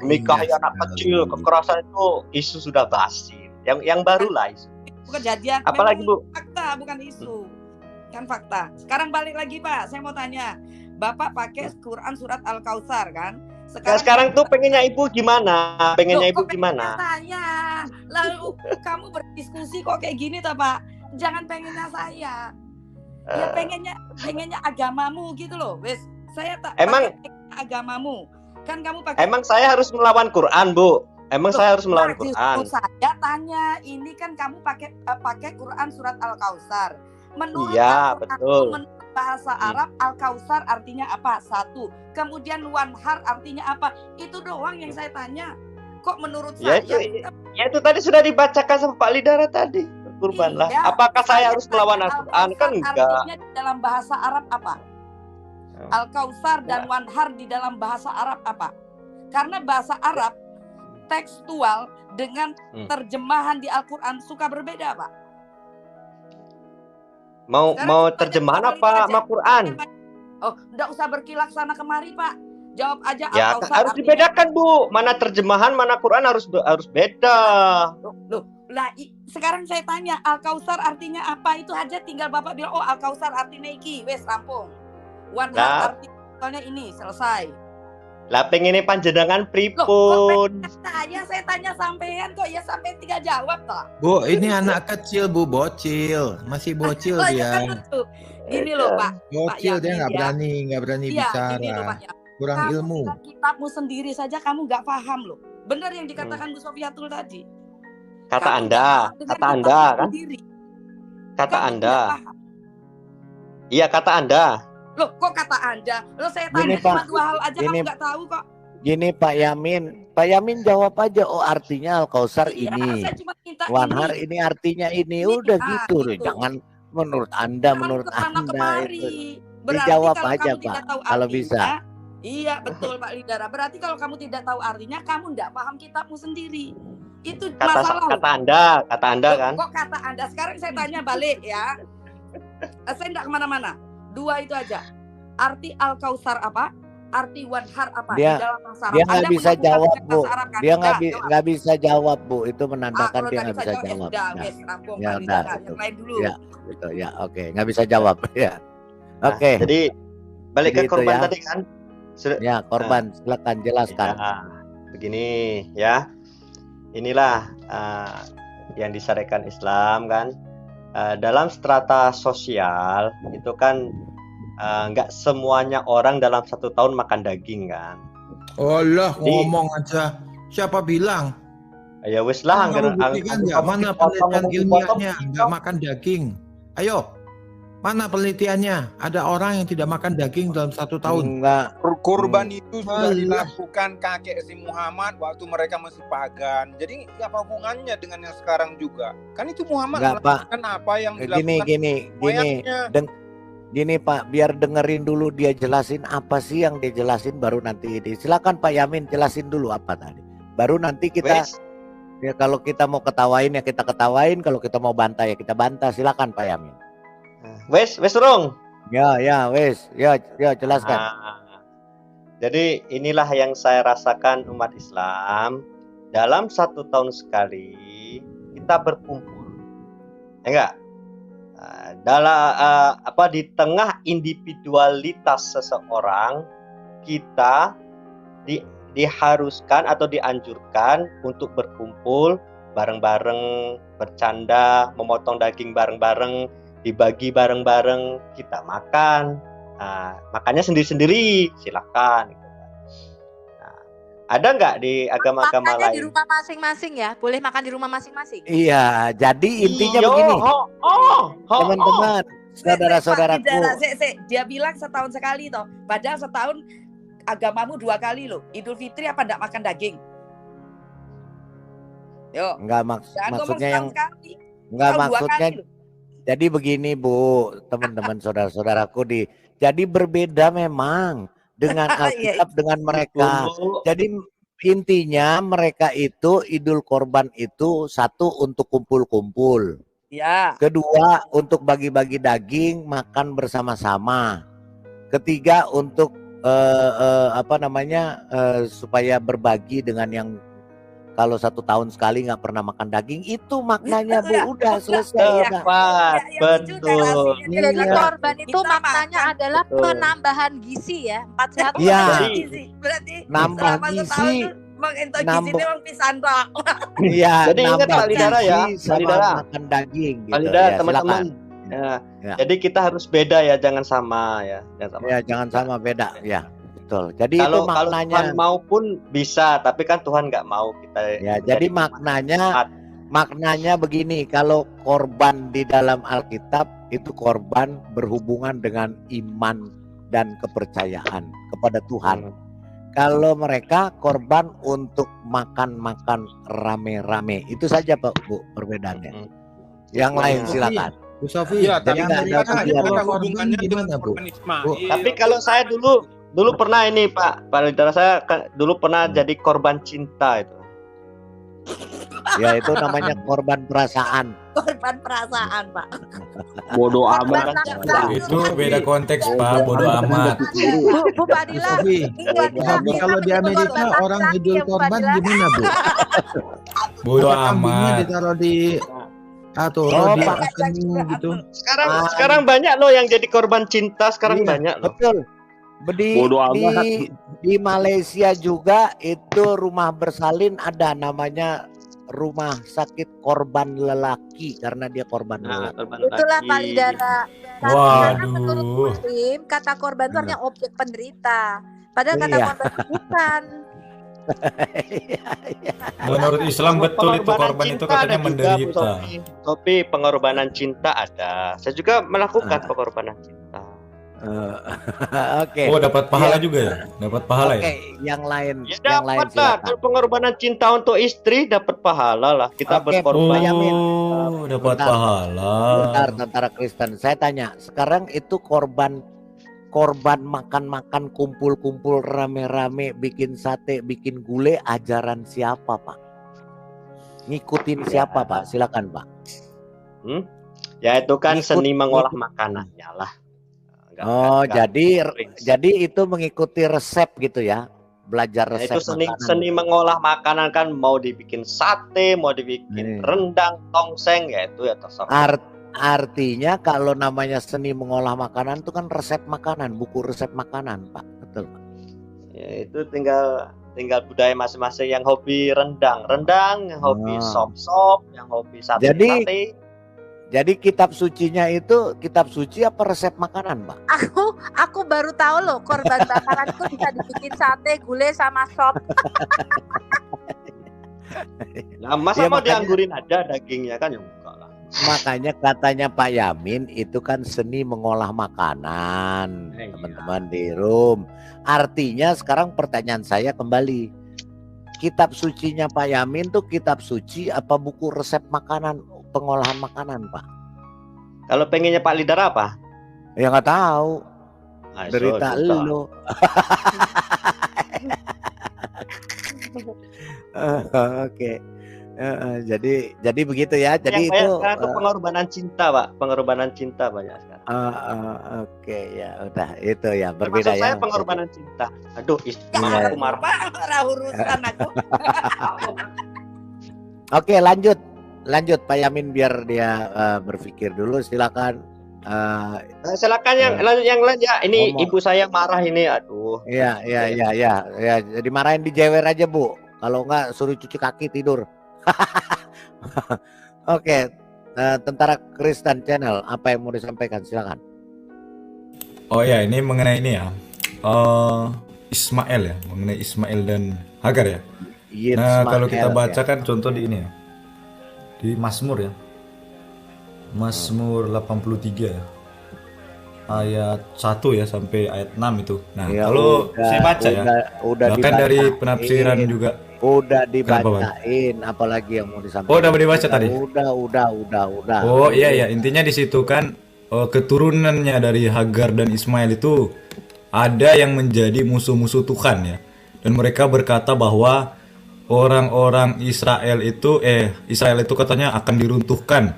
menikahi anak kecil, kekerasan itu isu sudah basi. Yang baru lah isu. Kejadian. Apalagi Bu? Fakta bukan isu. Kan fakta. Sekarang balik lagi Pak. Saya mau tanya. Bapak pakai Quran surat Al-Kautsar kan? Sekarang tuh pengennya ibu gimana? Pengennya ibu gimana? Saya. Lalu kamu berdiskusi kok kayak gini toh Pak? Jangan pengennya saya. Ya pengennya agamamu gitu loh. Wes, saya tak emang pakai agamamu. Kan kamu pakai. Emang saya harus melawan Quran, Bu? Emang saya harus melawan Quran? Saya tanya, ini kan kamu pakai Quran surat Al-Kautsar. Menurut betul. Menurut bahasa Arab, Al-Kautsar artinya apa? Satu. Kemudian wanhar artinya apa? Itu doang yang saya tanya. Kok menurut saya? Itu tadi sudah dibacakan sama Pak Lidara tadi. Berkurbanlah. Iya, apakah saya harus melawan Al-Quran? Kan enggak. Artinya di dalam bahasa Arab apa? Al-Kautsar dan wanhar di dalam bahasa Arab apa? Karena bahasa Arab tekstual dengan terjemahan di Al-Quran suka berbeda, Pak. Mau terjemahan apa sama Quran? Oh, enggak usah berkilat sana kemari, Pak. Jawab aja ya, Al-Kautsar. Harus dibedakan, Bu. Mana terjemahan, mana Quran harus beda. Loh, sekarang saya tanya, Al-Kautsar artinya apa? Itu aja tinggal Bapak bilang, oh Al-Kautsar artinya iki, wes rampung. Wanhar artinya ini, selesai. Lah pengennya panjenengan pripun? Saya tanya sampean kok ya sampai 3 jawab toh. Bu, ini anak kecil Bu, bocil, masih bocil dia. Gini loh Pak. Bocil dia nggak berani bicara. Gini loh, Pak, ya. Kurang kamu ilmu. Kitabmu sendiri saja kamu nggak paham loh. Benar yang dikatakan Bu Sofiatul tadi. Kata Anda kan? Kata Anda. Iya kata Anda. Loh, kok kata Anda? Loh, saya tanya cuma 2 hal aja kamu nggak tahu kok. Gini Pak Yamin jawab aja. Oh artinya Al-Kautsar ini. Wanhar ini artinya ini. Udah gitu loh. Jangan menurut Anda itu. Dijawab aja Pak. Kalau bisa. Iya betul Pak Lidara. Berarti kalau kamu tidak tahu artinya, kamu tidak paham kitabmu sendiri. Itu masalah. Kata Anda kan? Kok kata Anda? Sekarang saya tanya balik ya. Saya tidak kemana-mana. 2 itu aja. Arti Al-Kautsar apa? Arti wanhar apa? Dia nggak bisa jawab Bu. Kan? Dia nggak bisa jawab Bu. Itu menandakan dia nggak bisa jawab. Ya udah. Yang lain dulu. Ya, gitu ya. Oke, nggak bisa jawab ya. Oke. Jadi balik ke korban tadi kan? Ya korban, silakan jelaskan. Ya, begini ya. Inilah yang disyariatkan Islam kan. Dalam strata sosial itu kan nggak semuanya orang dalam 1 tahun makan daging kan. Allah ngomong aja. Siapa bilang? Ya wis lah, Kamu buktikan nggak mana penelitian ilmiahnya nggak makan daging? Ayo, mana penelitiannya? Ada orang yang tidak makan daging dalam 1 tahun. Enggak. Kurban itu sudah dilakukan kakek si Muhammad waktu mereka masih pagan. Jadi apa hubungannya dengan yang sekarang juga? Kan itu Muhammad melakukan apa yang dilakukan Gini Pak, biar dengerin dulu dia jelasin apa sih yang dia jelasin, baru nanti ini. Silakan Pak Yamin jelasin dulu apa tadi. Baru nanti kita ya kalau kita mau ketawain ya kita ketawain, kalau kita mau bantah ya kita bantah. Silakan Pak Yamin. Wes Rung. Ya wes. Ya jelaskan. Jadi inilah yang saya rasakan umat Islam dalam 1 tahun sekali kita berkumpul. Ya enggak? Di tengah individualitas seseorang kita diharuskan atau dianjurkan untuk berkumpul bareng-bareng, bercanda, memotong daging bareng-bareng, dibagi bareng-bareng, kita makan. Makannya sendiri-sendiri, silakan. Ada nggak di agama-agama lain? Di rumah masing-masing ya, boleh makan di rumah masing-masing. Iya, jadi intinya begini, teman-teman, saudara-saudaraku. Dia bilang setahun sekali toh, padahal setahun agamamu 2 kali loh. Idul Fitri apa enggak makan daging? Yo. Enggak maksudnya yang enggak maksudnya. Jadi begini Bu, teman-teman saudara-saudaraku jadi berbeda memang dengan Alkitab dengan mereka. Jadi intinya mereka itu Idul Korban itu 1 untuk kumpul-kumpul. Ya. 2 untuk bagi-bagi daging, makan bersama-sama. 3 untuk supaya berbagi dengan yang kalau 1 tahun sekali nggak pernah makan daging, itu maknanya Bu, udah selesai. Betul. Jadi korban itu maknanya adalah penambahan gizi ya, 4 sehat. Iya. Berarti nambah gizi. Memang pisan Pak. Iya. Jadi ingat Pak Lidara ya, Pak Lidara. Makan daging. Pak Lidara, teman-teman. Ya. Jadi kita harus beda ya, jangan sama ya. Jangan sama, beda ya. Betul. Jadi kalau itu maknanya. Kalau Tuhan mau pun bisa, tapi kan Tuhan nggak mau kita. Ya, jadi maknanya begini, kalau korban di dalam Alkitab itu korban berhubungan dengan iman dan kepercayaan kepada Tuhan. Kalau mereka korban untuk makan-makan rame-rame, itu saja Pak Bu perbedaannya. Yang lain silakan. Bu Sofi, jadi nggak ada hubungannya gimana Bu? Tapi kalau saya dulu pernah ini Pak Lidara, saya dulu pernah jadi korban cinta itu. Ya itu namanya korban perasaan. Korban perasaan Pak. Bodoh amat. Itu beda konteks Pak, bodoh amat. Bu Fadila. Kalau di Amerika orang Idul Korban gimana Bu? Bodoh amat. Ditaruh di gitu. Sekarang banyak loh yang jadi korban cinta, sekarang banyak loh. Betul. Di Malaysia juga itu rumah bersalin ada namanya rumah sakit korban lelaki karena dia korban lelaki. Itulah Pak Lidara. Karena menurut Muslim kata korban itu artinya objek penderita. Padahal kata korban itu bukan. Menurut Islam betul itu korban itu katanya menderita. Tapi pengorbanan cinta ada. Saya juga melakukan pengorbanan cinta. Oke. Oh, dapat pahala juga ya? Dapat pahala ya? Yang lain, yang lain silakan. Kalau pengorbanan cinta untuk istri dapat pahala lah. Kita berkorban. Oh, dapat pahala. Bentar, tentara Kristen. Saya tanya, sekarang itu korban makan-makan, kumpul-kumpul rame-rame, bikin sate, bikin gulai, ajaran siapa Pak? Ngikutin siapa Pak? Silakan Pak. Ya itu kan seni mengolah makanannya lah. Jadi itu mengikuti resep gitu ya, belajar resep. Itu seni mengolah makanan kan, mau dibikin sate, mau dibikin rendang, tongseng, ya itu ya terserah. Artinya kalau namanya seni mengolah makanan itu kan resep makanan, buku resep makanan Pak, betul Pak? Ya itu tinggal budaya masing-masing. Yang hobi rendang, yang hobi sop, yang hobi sate. Jadi kitab sucinya itu kitab suci apa resep makanan, Pak? Aku baru tahu loh, korban bakaran itu bisa dibikin sate, gulai sama sop. Nah, masa Ya mau makanya dianggurin aja dagingnya kan ya enggak lah. makanya katanya Pak Yamin itu kan seni mengolah makanan, Iya. teman-teman di room. Artinya sekarang pertanyaan saya kembali, kitab sucinya Pak Yamin tuh kitab suci apa buku resep makanan, pengolahan makanan, Pak? Kalau pengennya Pak Lidar apa? Ya nggak tahu. Ah, Derita sudah. lo. Oke. Jadi begitu ya. Jadi Yang banyak itu sekarang tuh pengorbanan cinta, Pak. Pengorbanan cinta banyak sekarang. oke ya udah itu ya Termasuk berbeda ya. saya pengorbanan cinta. Aduh, Iya. aku marah. Marah urusan aku. Oke, lanjut Pak Yamin biar dia berpikir dulu, silakan. Silakan yang lain ya. Ini Ngomong. ibu saya marah ini. Aduh. Iya. Jadi marahin dijewer aja, Bu. Kalau enggak suruh cuci kaki tidur. Oke, Tentara Kristen Channel, apa yang mau disampaikan? Silakan. Oh ya, ini mengenai ini ya. Ismail ya, mengenai Ismail dan Hagar ya. Nah, kalau kita baca kan contoh di ini ya. Di Mazmur ya. Mazmur 83 ya. Ayat 1 ya sampai ayat 6 itu. Nah, Ya, kalau saya baca udah bahkan dari dibacain. penafsiran juga. Udah dibacain, apalagi yang mau disampaikan? Oh, udah dibaca tadi. Udah. Oh iya, intinya di situ kan keturunannya dari Hagar dan Ismail itu ada yang menjadi musuh-musuh Tuhan ya. Dan mereka berkata bahwa orang-orang Israel itu katanya akan diruntuhkan.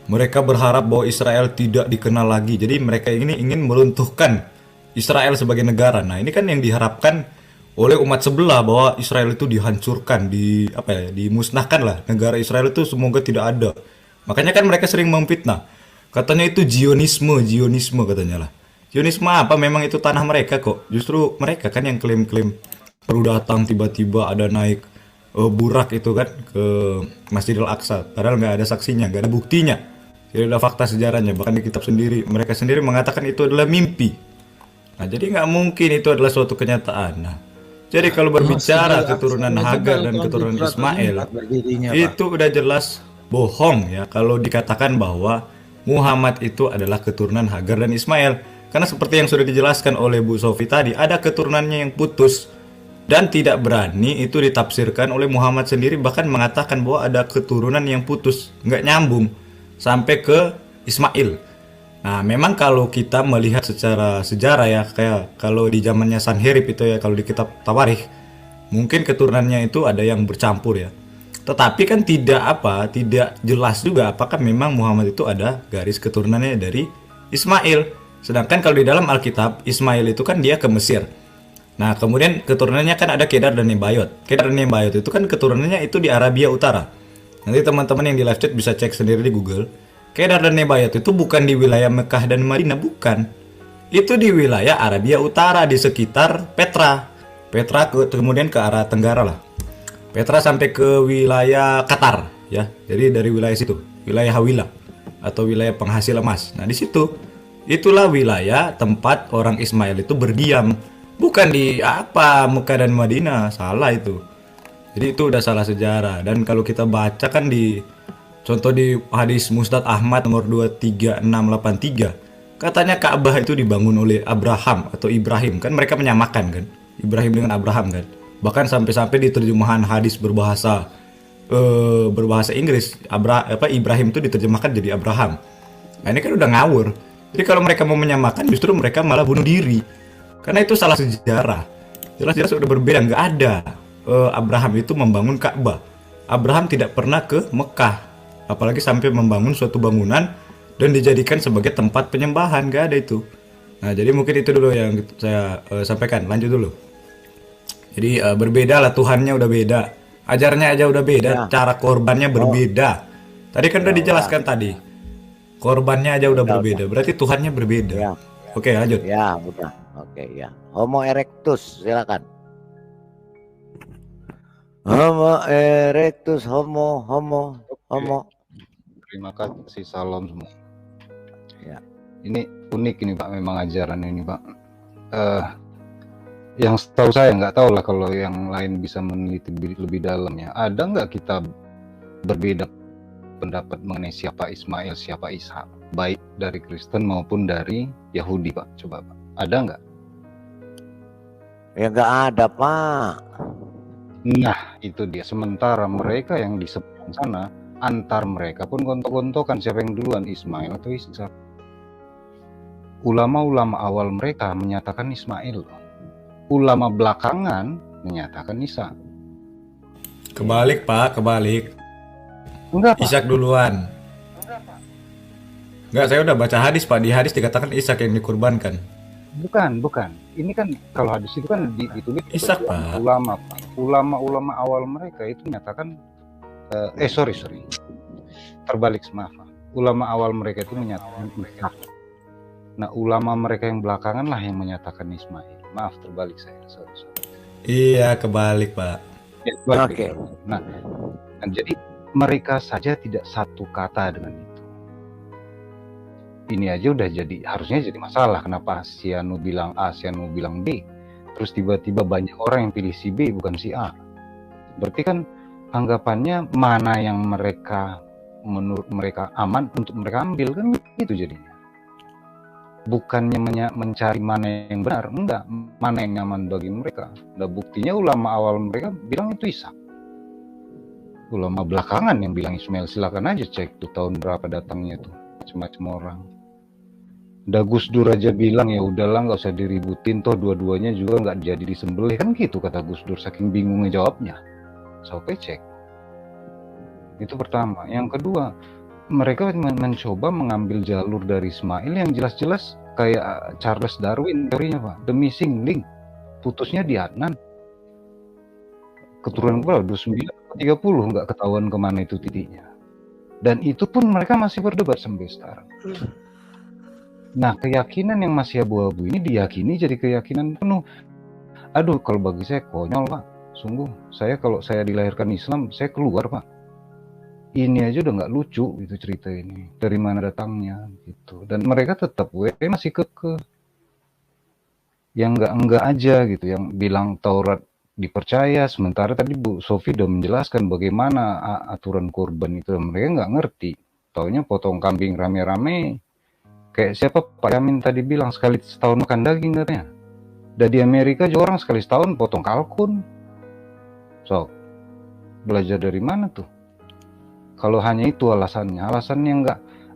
Mereka berharap bahwa Israel tidak dikenal lagi. Jadi mereka ini ingin meruntuhkan Israel sebagai negara. Nah, ini kan yang diharapkan oleh umat sebelah bahwa Israel itu dihancurkan, dimusnahkan lah. Negara Israel itu semoga tidak ada. Makanya kan mereka sering memfitnah. Katanya itu Zionisme katanya lah. Zionisme apa? Memang itu tanah mereka kok. Justru mereka kan yang klaim-klaim perlu datang tiba-tiba ada naik burak itu kan ke Masjidil Aqsa. Padahal nggak ada saksinya, nggak ada buktinya. Tidak ada fakta sejarahnya. Bahkan di kitab sendiri, mereka sendiri mengatakan itu adalah mimpi. Nah, jadi nggak mungkin itu adalah suatu kenyataan. Nah, jadi kalau berbicara keturunan Hagar dan keturunan Ismail, itu udah jelas bohong ya kalau dikatakan bahwa Muhammad itu adalah keturunan Hagar dan Ismail. Karena seperti yang sudah dijelaskan oleh Bu Sofi tadi, ada keturunannya yang putus dan tidak berani itu ditafsirkan oleh Muhammad sendiri, bahkan mengatakan bahwa ada keturunan yang putus, nggak nyambung sampai ke Ismail. Nah, memang kalau kita melihat secara sejarah ya, kayak kalau di zamannya Sanherib itu ya, kalau di kitab Tawarikh, mungkin keturunannya itu ada yang bercampur ya. Tetapi kan tidak jelas juga apakah memang Muhammad itu ada garis keturunannya dari Ismail. Sedangkan kalau di dalam Alkitab, Ismail itu kan dia ke Mesir. Nah, kemudian keturunannya kan ada Kedar dan Nebayot. Kedar dan Nebayot itu kan keturunannya itu di Arabia Utara. Nanti teman-teman yang di live chat bisa cek sendiri di Google. Kedar dan Nebayot itu bukan di wilayah Mekah dan Madinah, bukan. Itu di wilayah Arabia Utara, di sekitar Petra. Kemudian ke arah tenggara lah. Petra sampai ke wilayah Qatar ya. Jadi dari wilayah situ, wilayah Hawilah atau wilayah penghasil emas. Nah, di situ itulah wilayah tempat orang Ismail itu berdiam. Bukan di Mekah dan Madinah, salah itu. Jadi itu udah salah sejarah. Dan kalau kita baca kan contoh di hadis Musnad Ahmad nomor 23683, katanya Ka'bah itu dibangun oleh Abraham atau Ibrahim. Kan mereka menyamakan kan Ibrahim dengan Abraham kan. Bahkan sampai-sampai di terjemahan hadis berbahasa Inggris, Ibrahim itu diterjemahkan jadi Abraham. Nah, ini kan udah ngawur. Jadi kalau mereka mau menyamakan, justru mereka malah bunuh diri. Karena itu salah sejarah. Jelas-jelas udah berbeda. Nggak ada Abraham itu membangun Ka'bah. Abraham tidak pernah ke Mekah, apalagi sampai membangun suatu bangunan dan dijadikan sebagai tempat penyembahan. Nggak ada itu. Nah, jadi mungkin itu dulu yang saya sampaikan. Lanjut dulu. Jadi berbeda lah, Tuhannya udah beda, ajarnya aja udah beda, cara korbannya berbeda. Tadi kan udah dijelaskan tadi, korbannya aja udah berbeda, berarti Tuhannya berbeda. Oke, lanjut. Ya, udah. Oke, ya. Homo erectus, silakan. Homo erectus, homo. Terima kasih, salam semua. Ya. Ini unik ini Pak, memang ajaran ini Pak. Yang setahu saya, nggak tahu lah kalau yang lain bisa meneliti lebih dalamnya. Ada nggak kita berbeda pendapat mengenai siapa Ismail, siapa Ishak, baik dari Kristen maupun dari Yahudi, Pak? Coba, Pak. Ada nggak? Ya nggak ada, Pak. Nah, itu dia. Sementara mereka yang di seberang sana, antar mereka pun gontok-gontokan siapa yang duluan, Ismail atau Ishak. Ulama-ulama awal mereka menyatakan Ismail. Ulama belakangan menyatakan Ishak. Kebalik, Pak, kebalik. Enggak, Pak. Ishak duluan. Enggak, saya udah baca hadis, Pak. Di hadis dikatakan Ishak yang dikurbankan. Bukan. Ini kan kalau hadis itu kan ditulis Ishak, Pak. Ulama, Pak. Ulama-ulama awal mereka itu menyatakan sorry. Terbalik, maaf. Ulama awal mereka itu menyatakan Ishak. Nah, ulama mereka yang belakangan lah yang menyatakan Ismail. Maaf, terbalik saya. Sorry. Iya, kebalik, Pak. Ya, Oke. Nah, jadi mereka saja tidak satu kata dengan itu. Ini aja udah harusnya jadi masalah. Kenapa si Anu bilang A, si Anu bilang B, terus tiba-tiba banyak orang yang pilih si B bukan si A. Berarti kan anggapannya mana yang menurut mereka aman untuk mereka ambil, kan gitu jadinya. Bukannya mencari mana yang benar, enggak, mana yang nyaman bagi mereka. Nah, buktinya ulama awal mereka bilang itu Ishak. Ulama belakangan yang bilang Ismail. Silakan aja cek tuh tahun berapa datangnya tuh, macam-macam orang. Gus Dur aja bilang ya udahlah nggak usah diributin, toh dua-duanya juga nggak jadi disembelih, kan gitu kata Gus Dur, saking bingungnya jawabnya. Sampai cek. Itu pertama. Yang kedua, mereka mencoba mengambil jalur dari Ismail yang jelas-jelas kayak Charles Darwin teorinya, Pak. The missing link. Putusnya di Adnan. Keturunan berapa? 29 atau 30 nggak ketahuan kemana itu titiknya. Dan itu pun mereka masih berdebat sampai sekarang. Nah, keyakinan yang masih abu-abu ini diyakini jadi keyakinan penuh. Aduh, kalau bagi saya konyol, Pak. Sungguh, kalau saya dilahirkan Islam, saya keluar, Pak. Ini aja udah nggak lucu gitu cerita ini. Dari mana datangnya gitu. Dan mereka tetap masih kekeh. Yang enggak aja gitu, yang bilang Taurat dipercaya, sementara tadi Bu Sofi udah menjelaskan bagaimana aturan kurban itu. Mereka nggak ngerti. Taunya potong kambing rame-rame. Kayak siapa Pak Yamin tadi bilang sekali setahun makan daging katanya. Dan di Amerika juga orang sekali setahun potong kalkun. So, belajar dari mana tuh? Kalau hanya itu alasannya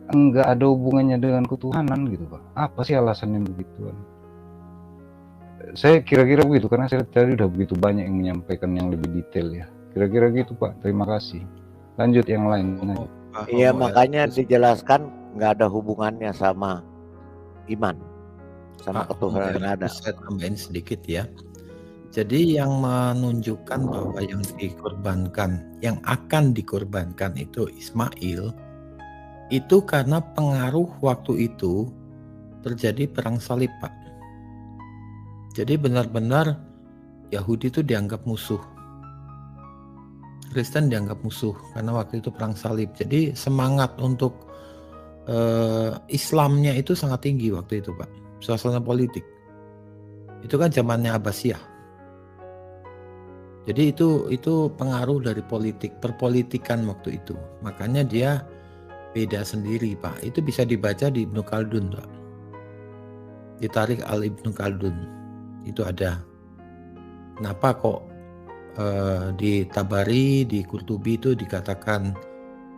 enggak ada hubungannya dengan ketuhanan gitu, Pak. Apa sih alasannya begituan? Saya kira-kira begitu, karena saya tadi udah begitu banyak yang menyampaikan yang lebih detail ya. Kira-kira gitu, Pak. Terima kasih. Lanjut yang lain. Iya, makanya dijelaskan nggak ada hubungannya sama iman, sama ketuhanan yang ada. Saya tambahin sedikit ya. Jadi yang menunjukkan bahwa yang dikorbankan, yang akan dikorbankan itu Ismail, itu karena pengaruh waktu itu terjadi perang salib, Pak. Jadi benar-benar Yahudi itu dianggap musuh, Kristen dianggap musuh karena waktu itu perang salib. Jadi semangat untuk Islamnya itu sangat tinggi waktu itu, Pak. Suasana politik itu kan zamannya Abbasiyah. Jadi itu pengaruh dari perpolitikan waktu itu. Makanya dia beda sendiri, Pak. Itu bisa dibaca di Ibnu Khaldun, Pak. Ditarik al Ibnu Khaldun. Itu ada. Kenapa kok di Tabari, di Qurtubi itu dikatakan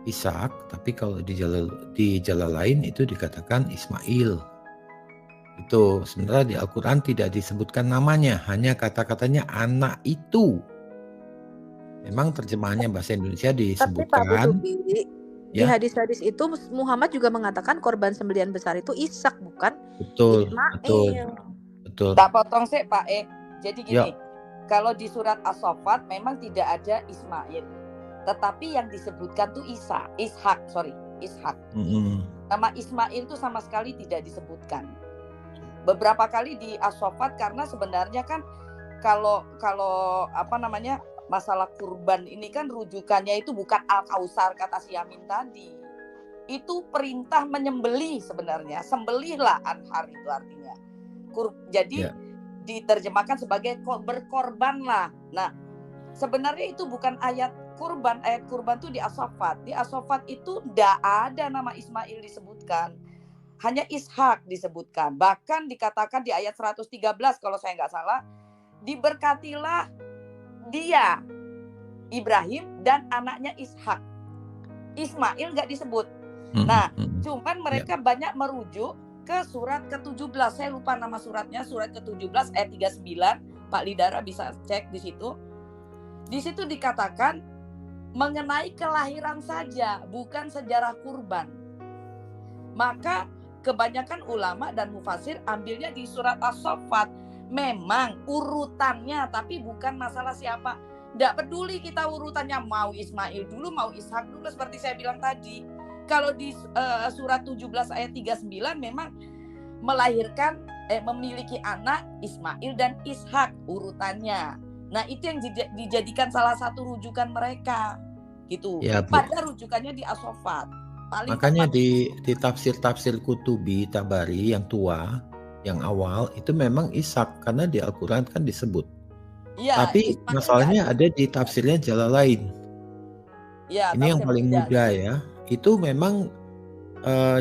Ishak, tapi kalau di Jalalain itu dikatakan Ismail. Itu sementara di Al-Quran tidak disebutkan namanya, hanya kata-katanya anak itu. Memang terjemahannya bahasa Indonesia disebutkan. Tapi Pak Butubi, di hadis-hadis itu Muhammad juga mengatakan korban sembelihan besar itu Ishak, bukan Ismail. Betul. Tak potong sih Pak Jadi gini, kalau di surat As-Saffat memang tidak ada Ismail, tetapi yang disebutkan tuh Ishak. Nama Ismail itu sama sekali tidak disebutkan. Beberapa kali di As-Saffat, karena sebenarnya kan kalau masalah kurban ini kan rujukannya itu bukan Al-Kausar kata si Yamin tadi. Itu perintah menyembelih sebenarnya. Sembelihlah anhar itu artinya. Jadi diterjemahkan sebagai berkorbanlah. Nah, sebenarnya itu bukan ayat kurban. Ayat kurban itu di As-Saffat. Di As-Saffat itu tidak ada nama Ismail disebutkan. Hanya Ishak disebutkan. Bahkan dikatakan di ayat 113 kalau saya nggak salah, diberkatilah dia, Ibrahim dan anaknya Ishak. Ismail nggak disebut. Nah, cuman mereka banyak merujuk ke surat ke-17. Saya lupa nama suratnya, surat ke-17 ayat 39. Pak Lidara bisa cek di situ. Di situ dikatakan mengenai kelahiran saja, bukan sejarah kurban. Maka kebanyakan ulama dan mufasir ambilnya di surat As-Saffat. Memang urutannya, tapi bukan masalah siapa. Tidak peduli kita urutannya, mau Ismail dulu, mau Ishak dulu, seperti saya bilang tadi. Kalau di surat 17 ayat 39 memang melahirkan, memiliki anak Ismail dan Ishak urutannya. Nah, itu yang dijadikan salah satu rujukan mereka, gitu. Ya, Bu. Pada rujukannya di As-Saffat. Makanya di tafsir Kutubi Tabari yang tua, yang awal itu memang Ishak, karena di Al-Quran kan disebut. Ya, tapi Ismail masalahnya ada di tafsirnya Jalalain. Ya, ini yang paling muda ya. Itu memang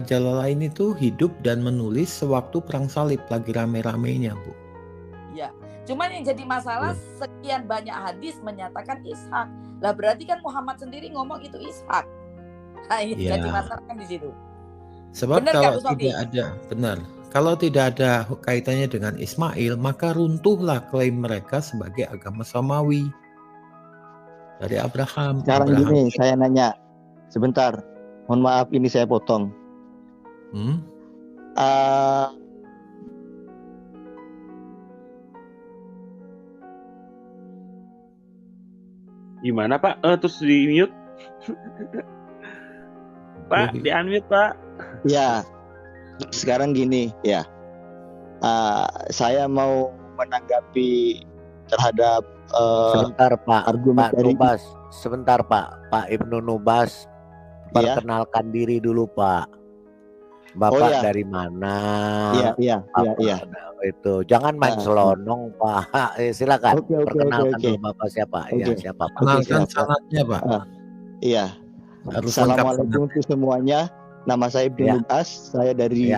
Jalalain itu hidup dan menulis sewaktu perang salib lagi rame-ramenya, Bu. Ya, cuman yang jadi masalah sekian banyak hadis menyatakan Ishak. Lah berarti kan Muhammad sendiri ngomong itu Ishak. Nah, jadi masalah kan di situ. Sebab benar, kalau tidak ada, benar. Kalau tidak ada kaitannya dengan Ismail, maka runtuhlah klaim mereka sebagai agama Samawi dari Abraham. Sekarang gini, saya nanya, sebentar, mohon maaf ini saya potong. Gimana Pak? Terus di mute? Pak, di unmute Pak. Ya, sekarang gini ya, saya mau menanggapi terhadap sebentar Pak, argumen Pak Nubas, sebentar Pak Ibnu Nubas, perkenalkan diri dulu Pak. Bapak dari mana? Iya. Itu jangan main selonong Pak. Silakan perkenalkan dulu Bapak siapa? Iya, siapa Pak? Kenalkan sanatnya Pak. Iya. Assalamualaikum semuanya. Nama saya Ibnu Nubas. Saya dari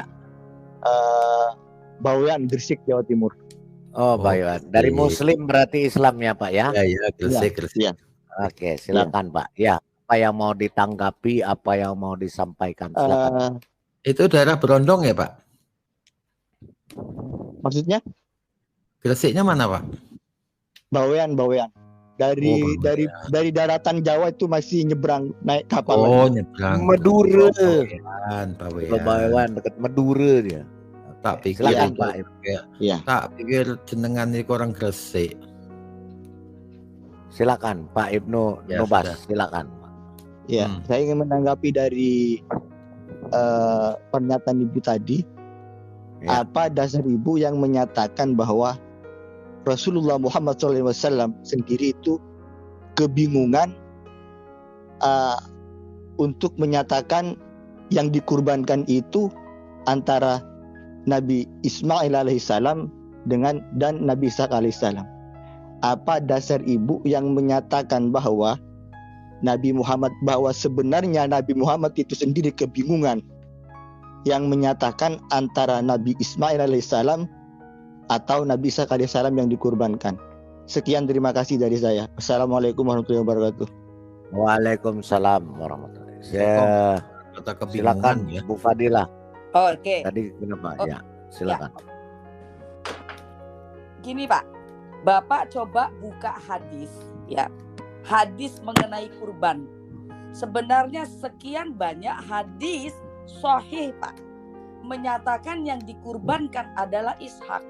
Bawean, Gresik, Jawa Timur. Oh, Bawean. Dari Muslim berarti Islamnya Pak ya? Iya, Gresik. Ya. Oke, silakan Pak. Ya, apa yang mau ditanggapi, apa yang mau disampaikan? Silakan. Itu daerah Berondong ya Pak? Maksudnya? Gresiknya mana Pak? Bawean. Dari daratan Jawa itu masih nyebrang naik kapal. Nyebrang. Madura. Bawean dekat Madura dia. Tak pikir Pak. Ya. Tak pikir jenengan ini orang Gresik. Silakan Pak Ibnu Nubas, silakan. Ya, saya ingin menanggapi dari pernyataan Ibu tadi. Apa dasar Ibu yang menyatakan bahwa Rasulullah Muhammad SAW sendiri itu kebingungan untuk menyatakan yang dikurbankan itu antara Nabi Ismail alaihissalam dan Nabi Ishak alaihissalam. Apa dasar Ibu yang menyatakan bahwa sebenarnya Nabi Muhammad itu sendiri kebingungan yang menyatakan antara Nabi Ismail alaihissalam atau Nabi Ishak alaihissalam yang dikurbankan. Sekian, terima kasih dari saya. Assalamualaikum warahmatullahi wabarakatuh. Waalaikumsalam warahmatullahi wabarakatuh. Silakan ya. Bu Fadilah. Oke. Tadi kenapa? Ya, silakan. Gini Pak, Bapak coba buka hadis ya. Hadis mengenai kurban. Sebenarnya sekian banyak hadis sahih Pak menyatakan yang dikurbankan adalah Ishak.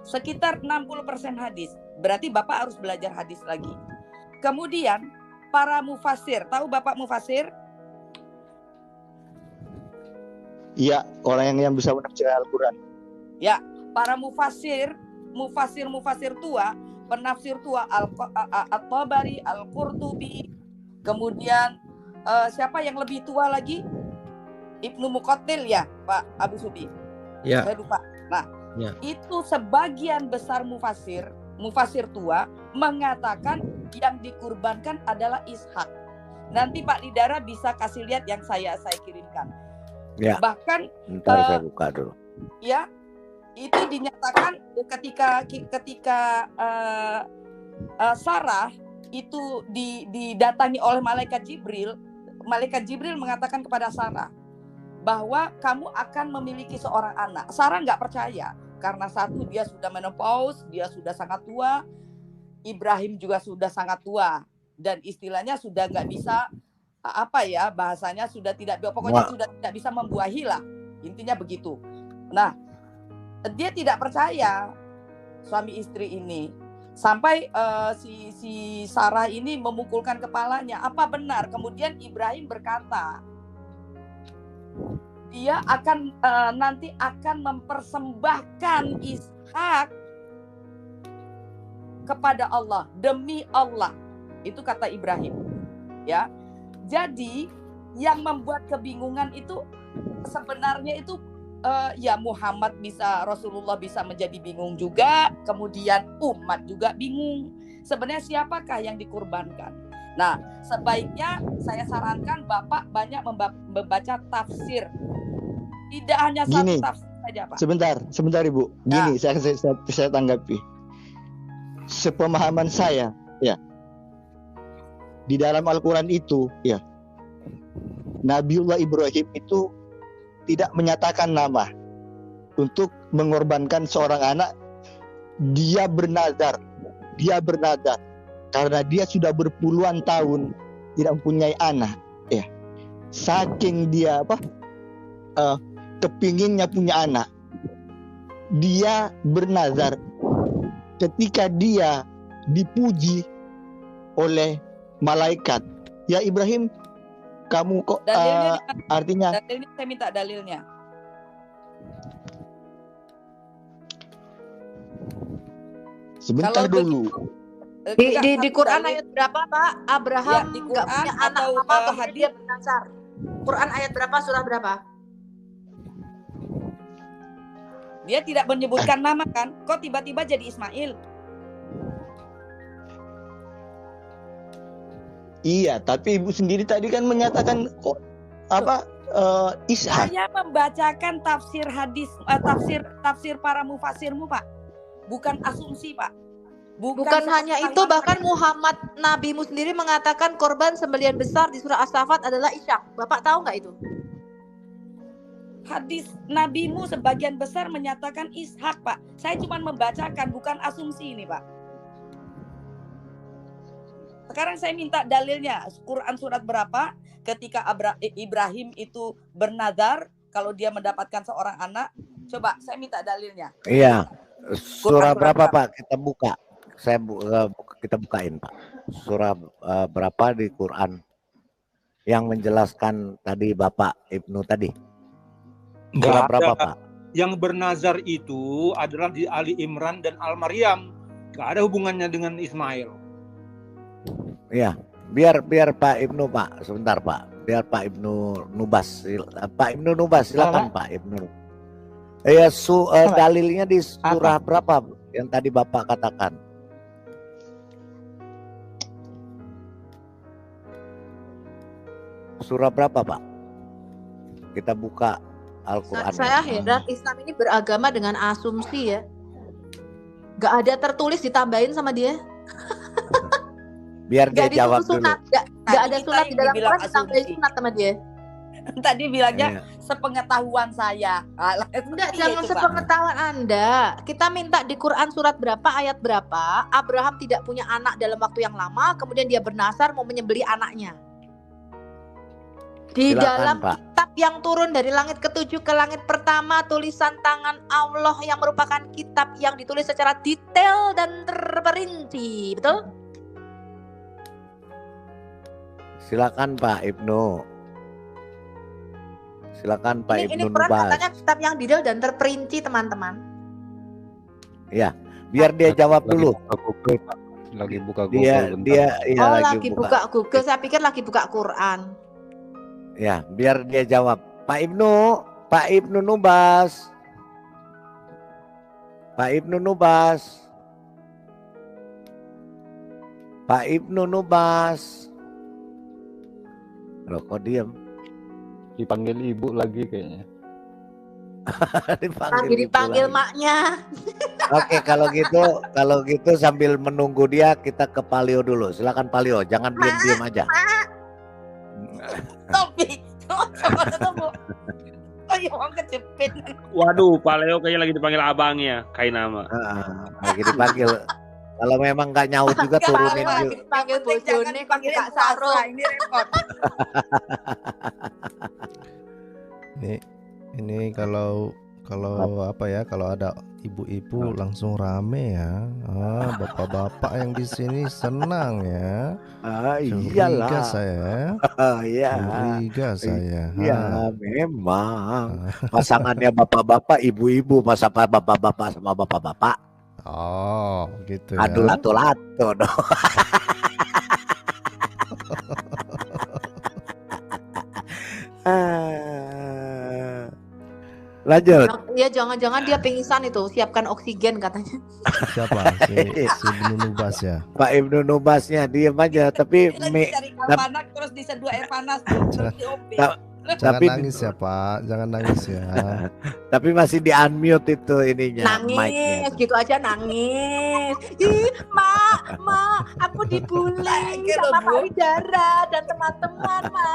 Sekitar 60% hadis. Berarti Bapak harus belajar hadis lagi. Kemudian para mufasir, tahu Bapak mufasir? Iya, orang yang bisa menafsir Al-Quran. Ya, para mufasir tua, penafsir tua At-Tabari, Al-Qurtubi, kemudian siapa yang lebih tua lagi? Ibnu Muqatil ya, Pak Abu Subi. Ya. Saya lupa. Nah, Ya. Itu sebagian besar mufasir tua mengatakan yang dikurbankan adalah Ishak. Nanti Pak Lidara bisa kasih lihat yang saya kirimkan. Ya. Bahkan Ntar saya buka dulu. Ya, itu dinyatakan ketika Sarah itu didatangi oleh malaikat Jibril. Malaikat Jibril mengatakan kepada Sarah bahwa kamu akan memiliki seorang anak. Sarah nggak percaya karena satu, dia sudah menopause, dia sudah sangat tua, Ibrahim juga sudah sangat tua, dan istilahnya sudah nggak bisa bahasanya sudah tidak, pokoknya sudah tidak bisa membuahi lah, intinya begitu. Nah, dia tidak percaya suami istri ini sampai si Sarah ini memukulkan kepalanya. Apa benar? Kemudian Ibrahim berkata, dia akan nanti akan mempersembahkan Ishak kepada Allah, demi Allah. Itu kata Ibrahim. Ya. Jadi yang membuat kebingungan itu sebenarnya itu ya Muhammad Rasulullah bisa menjadi bingung juga, kemudian umat juga bingung. Sebenarnya siapakah yang dikurbankan? Nah, sebaiknya saya sarankan Bapak banyak membaca tafsir. Tidak hanya satu tafsir saja, Pak. Sebentar Ibu. Gini, saya tanggapi. Sepemahaman saya, ya. Di dalam Al-Qur'an itu, ya. Nabiullah Ibrahim itu tidak menyatakan nama untuk mengorbankan seorang anak. Dia bernazar karena dia sudah berpuluhan tahun tidak mempunyai anak, ya. Saking dia kepinginnya punya anak, dia bernazar. Ketika dia dipuji oleh malaikat, ya Ibrahim, kamu kok artinya? Dalilnya saya minta dalilnya. Sebentar dulu. Di Quran ayat berapa, Pak? Abraham nggak punya anak apa kemudian dia bernazar. Quran ayat berapa, surah berapa? Dia tidak menyebutkan nama kan? Kok tiba-tiba jadi Ismail? Iya, tapi Ibu sendiri tadi kan menyatakan kok Ishak. Saya membacakan tafsir hadis, tafsir para mufasirmu, Pak. Bukan asumsi, Pak. Bukan hanya itu, bahkan Muhammad Nabimu sendiri mengatakan korban sembelihan besar di surah As-Saffat adalah Ishak. Bapak tahu nggak itu? Hadis Nabimu sebagian besar menyatakan Ishak, Pak. Saya cuma membacakan, bukan asumsi ini, Pak. Sekarang saya minta dalilnya. Quran surat berapa ketika Ibrahim itu bernazar kalau dia mendapatkan seorang anak? Coba saya minta dalilnya. Iya. Surah berapa, Pak? Kita buka. Kita bukain, Pak. Surah berapa di Quran yang menjelaskan tadi Bapak Ibnu tadi? Surah berapa, Pak? Yang bernazar itu adalah di Ali Imran dan Al-Maryam. Gak ada hubungannya dengan Ismail. Iya, biar Pak Ibnu, Pak. Sebentar, Pak. Biar Pak Ibnu Nubas. Pak Ibnu Nubas, silakan Pak Ibnu. Ya, dalilnya di surah berapa yang tadi Bapak katakan? Surah berapa, Pak? Kita buka Al-Quran. Saya heran, Islam ini beragama dengan asumsi ya. Gak ada tertulis ditambahin sama dia. Biar dia jawab dulu. Gak ada sunnah di dalam Quran ditambahin sunat sama dia. Tadi bilangnya sepengetahuan saya. Enggak, jangan sepengetahuan Anda. Kita minta di Quran surat berapa, ayat berapa, Abraham tidak punya anak dalam waktu yang lama, kemudian dia bernazar mau menyembelih anaknya. Di Silakan, dalam Pak. kitab yang turun dari langit ketujuh ke langit pertama, tulisan tangan Allah yang merupakan kitab yang ditulis secara detail dan terperinci, betul? Silakan Pak Ibnu. Silakan Pak Ini Ibnu Quran Nubas. katanya kitab yang detail dan terperinci, teman-teman. Ya, biar dia jawab dulu. Lagi buka Google. Lagi buka Google. Saya pikir lagi buka Quran. Ya, biar dia jawab. Pak Ibnu Nubas. Pak Ibnu Nubas. Pak Ibnu Nubas. Loh kok diam? Dipanggil ibu lagi kayaknya. dipanggil maknya. Oke, kalau gitu sambil menunggu dia kita ke Paleo dulu. Silakan Paleo, jangan diam-diam aja. Tapi kejepit. Waduh, Paleo kayaknya lagi dipanggil abangnya, kain nama. Lagi dipanggil. Kalau memang nggak nyaut juga turunin juga. Dipanggil bojone panggil Kak Saro. Ini repot. Ini kalau apa ya, kalau ada ibu-ibu langsung rame ya. Bapak-bapak yang di sini senang ya. Iyalah. Curiga saya. Iya. Curiga saya. Iya, memang. Pasangannya bapak-bapak, ibu-ibu, masa bapak-bapak sama bapak-bapak. Oh, gitu ya. Aduh lato-lato dong. Lanjut. Ya jangan-jangan dia pingsan itu, siapkan oksigen katanya. Siapa? Si Ibnu Nubas ya. Pak Ibnu Nubasnya diem aja, tapi cari kalpanak terus diseduh air panas terus diombé. Jangan nangis ya Pak, jangan nangis ya. Tapi masih di unmute itu ininya. Nangis, gitu aja nangis. Ih, Ma, aku dibully sama Pak Widara dan teman-teman, Ma.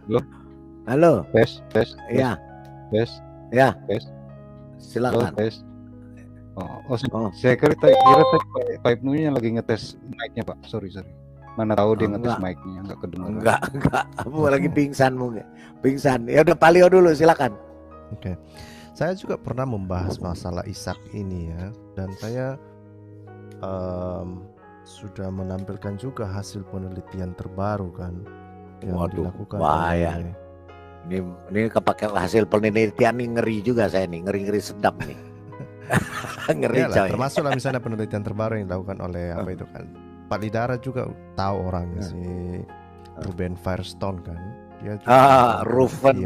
Loh. Halo. Tes. Iya. Tes. Ya. Tes. Silakan. Tes. Saya kira tadi Pak Ibnu nya lagi ngetes mic-nya Pak. Sorry. Mana tahu dia ngetes mic-nya, enggak kedengaran. Enggak. Kamu lagi pingsan mungkin. Pingsan. Ya udah Paleo dulu, silakan. Oke. Saya juga pernah membahas masalah Ishak ini ya, dan saya sudah menampilkan juga hasil penelitian terbaru kan yang dilakukan bahaya. Ini kepake hasil penelitian nih, ngeri juga saya nih, ngeri sedap nih. Ngeri coy. Termasuk lah misalnya penelitian terbaru yang dilakukan oleh apa itu kan, Pak Lidara juga tahu orangnya si Ruben Firestone kan. Dia juga Ruben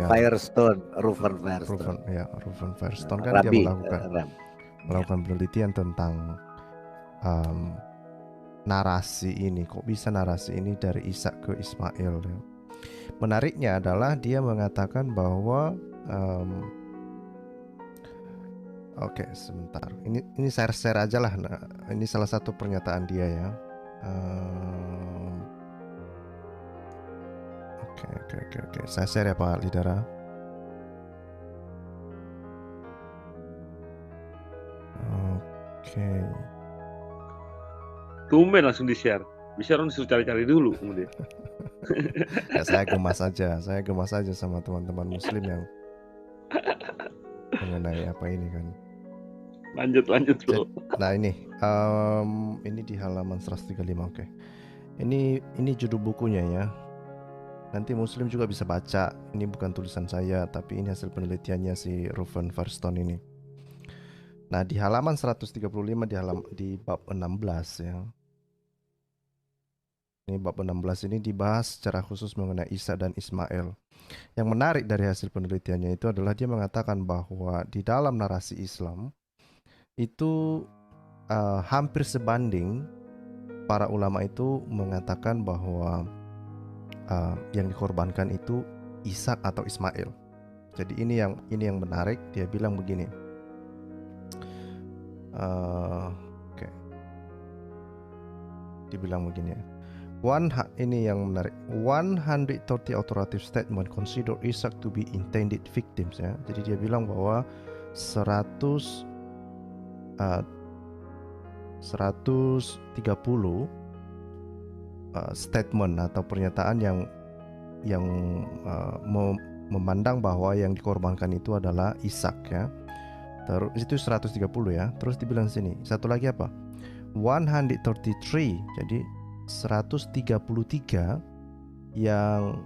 Firestone kan dia melakukan penelitian tentang narasi ini. Kok bisa narasi ini dari Ishak ke Ismail ya? Menariknya adalah dia mengatakan bahwa oke, sebentar. Ini share aja lah. Nah, ini salah satu pernyataan dia ya. Oke. Saya share ya Pak Lidara. Oke. Tumben langsung di-share. Bisa orang disuruh cari-cari dulu kemudian. Ya, saya gemas aja sama teman-teman muslim yang mengenai apa ini kan. Lanjut bro. Nah ini di halaman 135. Oke. Ini judul bukunya ya. Nanti muslim juga bisa baca. Ini bukan tulisan saya, tapi ini hasil penelitiannya si Ruben Firestone ini. Nah di halaman 135 di bab 16 ya. Ini bab 16 ini dibahas secara khusus mengenai Isa dan Ismail. Yang menarik dari hasil penelitiannya itu adalah dia mengatakan bahwa di dalam narasi Islam itu hampir sebanding para ulama itu mengatakan bahwa yang dikorbankan itu Ishak atau Ismail. Jadi ini yang menarik. Dia bilang begini. Oke. Dibilang begini ya. Ini yang menarik. 130 authoritative statement consider Ishak to be intended victims ya. Jadi dia bilang bahwa 130 statement atau pernyataan yang memandang bahwa yang dikorbankan itu adalah Ishak ya. Terus itu 130 ya. Terus dibilang sini satu lagi apa? 133. Jadi 133 yang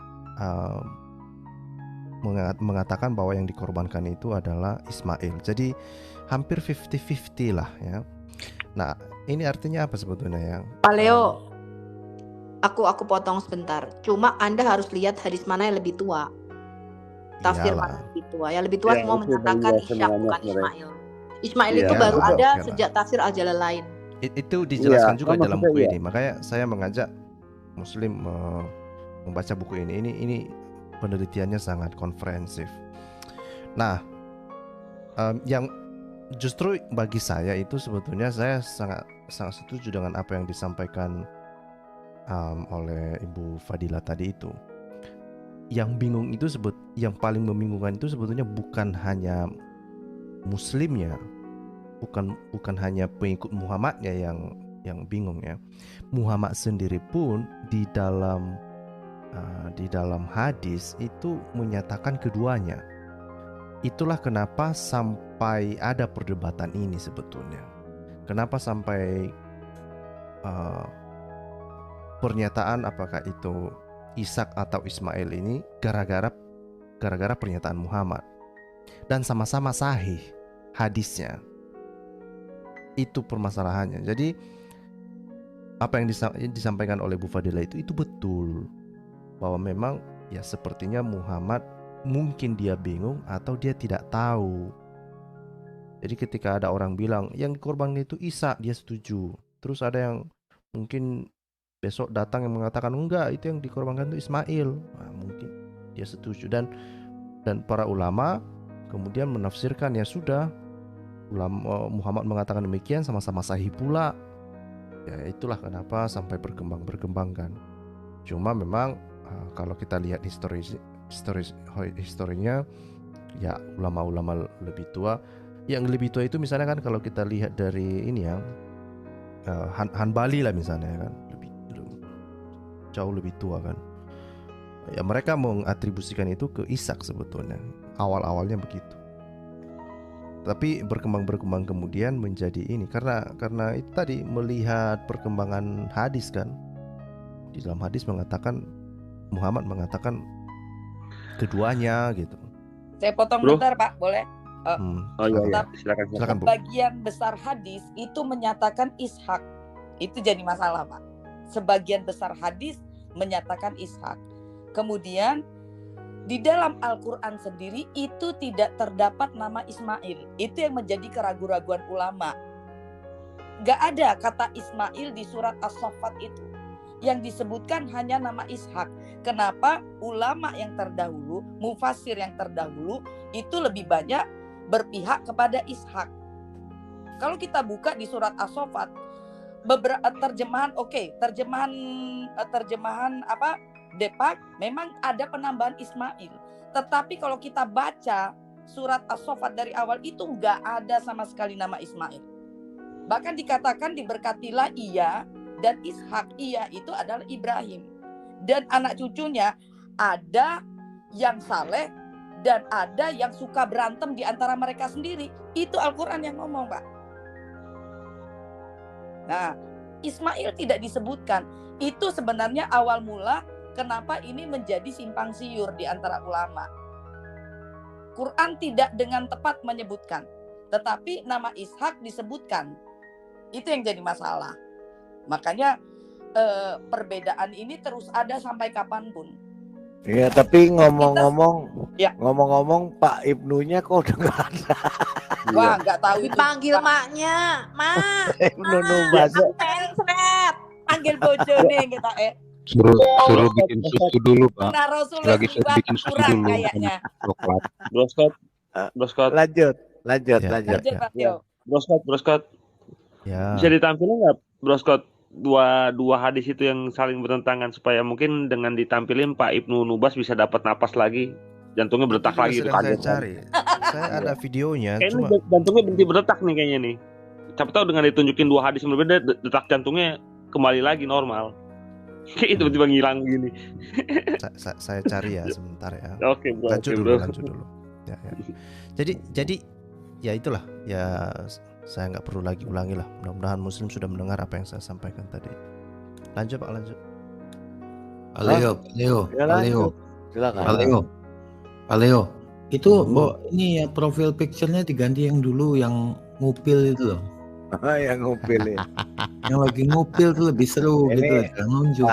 mengatakan bahwa yang dikorbankan itu adalah Ismail. Jadi hampir 50-50 lah ya. Nah, ini artinya apa sebetulnya ya? Pak Leo, aku potong sebentar. Cuma Anda harus lihat hadis mana yang lebih tua. tafsir Iyalah. mana lebih tua. Yang lebih tua semua menyatakan Ishak bukan Ismail. Ismail Iya, itu baru betul. ada Ya. sejak tafsir Al-Jalalain. Itu dijelaskan Iya, juga kan dalam maksudnya buku iya. ini. Makanya saya mengajak Muslim membaca buku ini. Ini penelitiannya sangat komprehensif. Nah, yang justru bagi saya itu sebetulnya saya sangat setuju dengan apa yang disampaikan oleh Ibu Fadila tadi itu. Yang bingung itu yang paling membingungkan itu sebetulnya bukan hanya Muslimnya, bukan hanya pengikut Muhammadnya yang bingung ya. Muhammad sendiri pun di dalam hadis itu menyatakan keduanya. Itulah kenapa sampai ada perdebatan ini sebetulnya. Kenapa sampai pernyataan apakah itu Ishak atau Ismail ini gara-gara pernyataan Muhammad. Dan sama-sama sahih hadisnya. Itu permasalahannya. Jadi apa yang disampaikan oleh Bu Fadila itu betul, bahwa memang ya sepertinya Muhammad mungkin dia bingung atau dia tidak tahu. Jadi ketika ada orang bilang yang dikorbankan itu Isa, dia setuju. Terus ada yang mungkin besok datang yang mengatakan enggak, itu yang dikorbankan itu Ismail. Nah, mungkin dia setuju. Dan para ulama kemudian menafsirkan ya sudah, Muhammad mengatakan demikian sama-sama sahih pula. Ya itulah kenapa sampai berkembang kan. Cuma memang kalau kita lihat historinya ya ulama-ulama lebih tua. Yang lebih tua itu misalnya kan kalau kita lihat dari ini ya Hanbali lah misalnya kan, jauh lebih tua kan. Ya mereka mengatribusikan itu ke Ishak sebetulnya. Awal-awalnya begitu. Tapi berkembang kemudian menjadi ini karena itu tadi melihat perkembangan hadis kan. Di dalam hadis Muhammad mengatakan keduanya gitu. Saya potong bentar Pak, boleh? Oh iya, silakan. Sebagian besar hadis itu menyatakan Ishak. Itu jadi masalah Pak. Sebagian besar hadis menyatakan Ishak. Kemudian di dalam Al-Quran sendiri itu tidak terdapat nama Ismail. Itu yang menjadi keraguan-raguan ulama. Gak ada kata Ismail di surat As-Saffat itu. Yang disebutkan hanya nama Ishak. Kenapa ulama yang terdahulu, mufassir yang terdahulu itu lebih banyak berpihak kepada Ishak. Kalau kita buka di surat As-Saffat, beberapa terjemahan apa Depak memang ada penambahan Ismail. Tetapi kalau kita baca surat As-Saffat dari awal itu nggak ada sama sekali nama Ismail. Bahkan dikatakan diberkatilah ia dan Ishak. Ia itu adalah Ibrahim. Dan anak cucunya ada yang saleh dan ada yang suka berantem di antara mereka sendiri. Itu Al-Quran yang ngomong Pak. Nah, Ismail tidak disebutkan. Itu sebenarnya awal mula kenapa ini menjadi simpang siur di antara ulama. Quran tidak dengan tepat menyebutkan, tetapi nama Ishak disebutkan. Itu yang jadi masalah. Makanya perbedaan ini terus ada sampai kapanpun. Iya, tapi ngomong-ngomong Pak Ibnunya kok udah nggak ada. Wah, nggak tahu itu. Dipanggil maknya, Mak. Ibnu Nubas. Panggil bojone kita Suruh bikin susu dulu Pak. Nah, Rasul Lagi bikin susu dulu. Kayaknya. Broskot. Lanjut. Pak Tio. Broskot. Ya. Bisa ditampilin nggak Broskot dua hadis itu yang saling bertentangan supaya mungkin dengan ditampilin Pak Ibnu Nubas bisa dapat napas lagi, jantungnya berdetak lagi. Saya cari. Saya ada videonya. Kayaknya jantungnya berhenti berdetak nih kayaknya nih. Siapa tahu dengan ditunjukin dua hadis yang berbeda, detak jantungnya kembali lagi normal. Kayak tiba-tiba ngilang gini. Saya cari ya sebentar ya. Oke, bro. Lanjut dulu. Ya. Jadi ya itulah ya. Saya nggak perlu lagi ulangi lah. Mudah-mudahan Muslim sudah mendengar apa yang saya sampaikan tadi. Lanjut Pak, lanjut. Aleo. Silakan. Aleo. Itu ini ya profil picture-nya diganti yang dulu yang ngupil itu loh. Yang ngupil ya. Yang lagi ngupil tuh lebih seru ini, gitu, jangan nunjuk.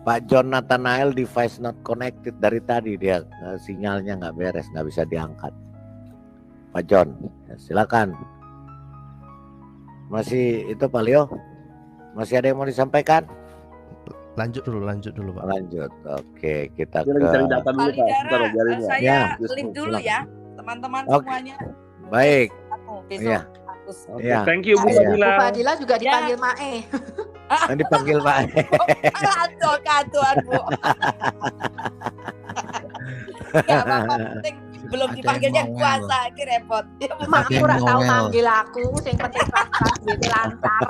Pak John Nathanael device not connected dari tadi, dia sinyalnya nggak beres, nggak bisa diangkat. Pak John, ya, silakan. Masih itu Pak Leo? Masih ada yang mau disampaikan? Lanjut dulu Pak. Lanjut. Oke, kita Dia lagi cari data dulu, Pak. Sebentar, Lidara, biarin, Pak. saya Ya, live dulu silakan. ya, teman-teman Oke. semuanya. Baik. Besok Iya. harus. Oke, Iya. thank you Bu Iya. Bu Fadila. Fadila juga Ya. dipanggil Mae. Yang dipanggil Pak. Katuan Bu. Gak apa-apa, penting belum Ada yang dipanggilnya ngomel. puasa, ini repot. Ya, Bu. Mak Ada aku ora yang tahu ngomel. manggil aku, sing penting pas-pas gitu lancar.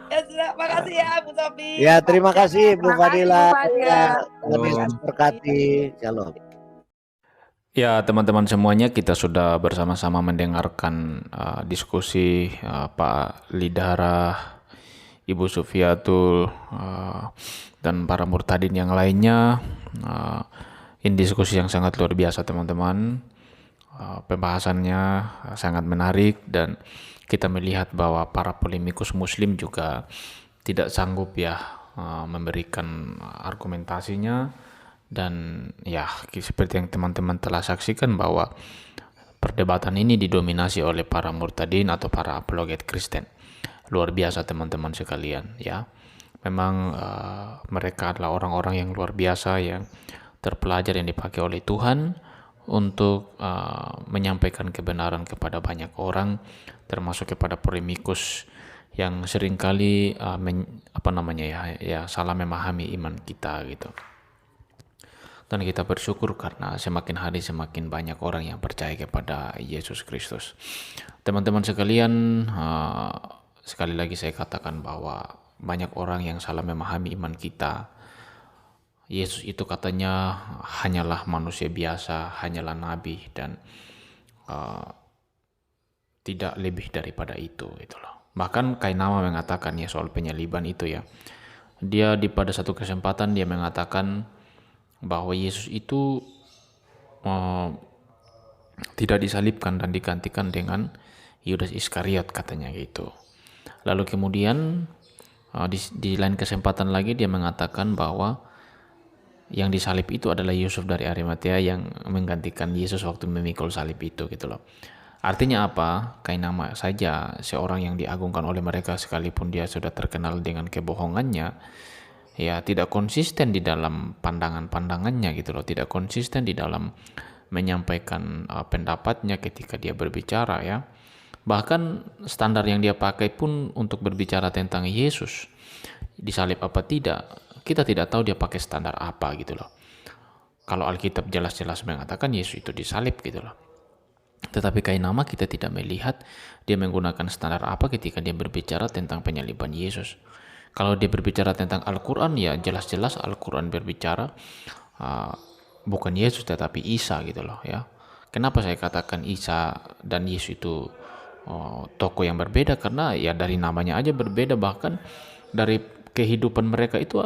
Ya sudah, makasih ya Bu Sofi. Ya, terima kasih Bu Terima kasih, Fadila. Bu Fadila. Ya, Tuhan berkati. Shalom. Ya, teman-teman semuanya, kita sudah bersama-sama mendengarkan diskusi Pak Lidara, Ibu Sufiatul, dan para murtadin yang lainnya. Ini diskusi yang sangat luar biasa, teman-teman. Pembahasannya sangat menarik dan kita melihat bahwa para polemikus Muslim juga tidak sanggup ya memberikan argumentasinya. Dan ya, seperti yang teman-teman telah saksikan bahwa perdebatan ini didominasi oleh para murtadin atau para apologet Kristen. Luar biasa teman-teman sekalian ya. Memang mereka adalah orang-orang yang luar biasa, yang terpelajar, yang dipakai oleh Tuhan untuk menyampaikan kebenaran kepada banyak orang, termasuk kepada polemikus yang seringkali salah memahami iman kita gitu. Dan kita bersyukur karena semakin hari semakin banyak orang yang percaya kepada Yesus Kristus. Teman-teman sekalian, sekali lagi saya katakan bahwa banyak orang yang salah memahami iman kita. Yesus itu katanya hanyalah manusia biasa, hanyalah nabi, dan tidak lebih daripada itu gitu loh. Bahkan Kainama mengatakan ya soal penyaliban itu ya. Dia pada satu kesempatan dia mengatakan bahwa Yesus itu tidak disalibkan dan digantikan dengan Yudas Iskariot katanya gitu. Lalu kemudian di lain kesempatan lagi dia mengatakan bahwa yang disalib itu adalah Yusuf dari Arimatea yang menggantikan Yesus waktu memikul salib itu gitu loh. Artinya apa? Kainama saja seorang yang diagungkan oleh mereka sekalipun dia sudah terkenal dengan kebohongannya, ya tidak konsisten di dalam pandangan-pandangannya gitu loh, tidak konsisten di dalam menyampaikan pendapatnya ketika dia berbicara ya. Bahkan standar yang dia pakai pun untuk berbicara tentang Yesus disalib apa tidak, kita tidak tahu dia pakai standar apa gitu loh. Kalau Alkitab jelas-jelas mengatakan Yesus itu disalib gitu loh. Tetapi Kainama kita tidak melihat dia menggunakan standar apa ketika dia berbicara tentang penyaliban Yesus. Kalau dia berbicara tentang Al-Quran, ya jelas-jelas Al-Quran berbicara bukan Yesus tetapi Isa gitu loh ya. Kenapa saya katakan Isa dan Yesus itu tokoh yang berbeda? Karena ya dari namanya aja berbeda, bahkan dari kehidupan mereka itu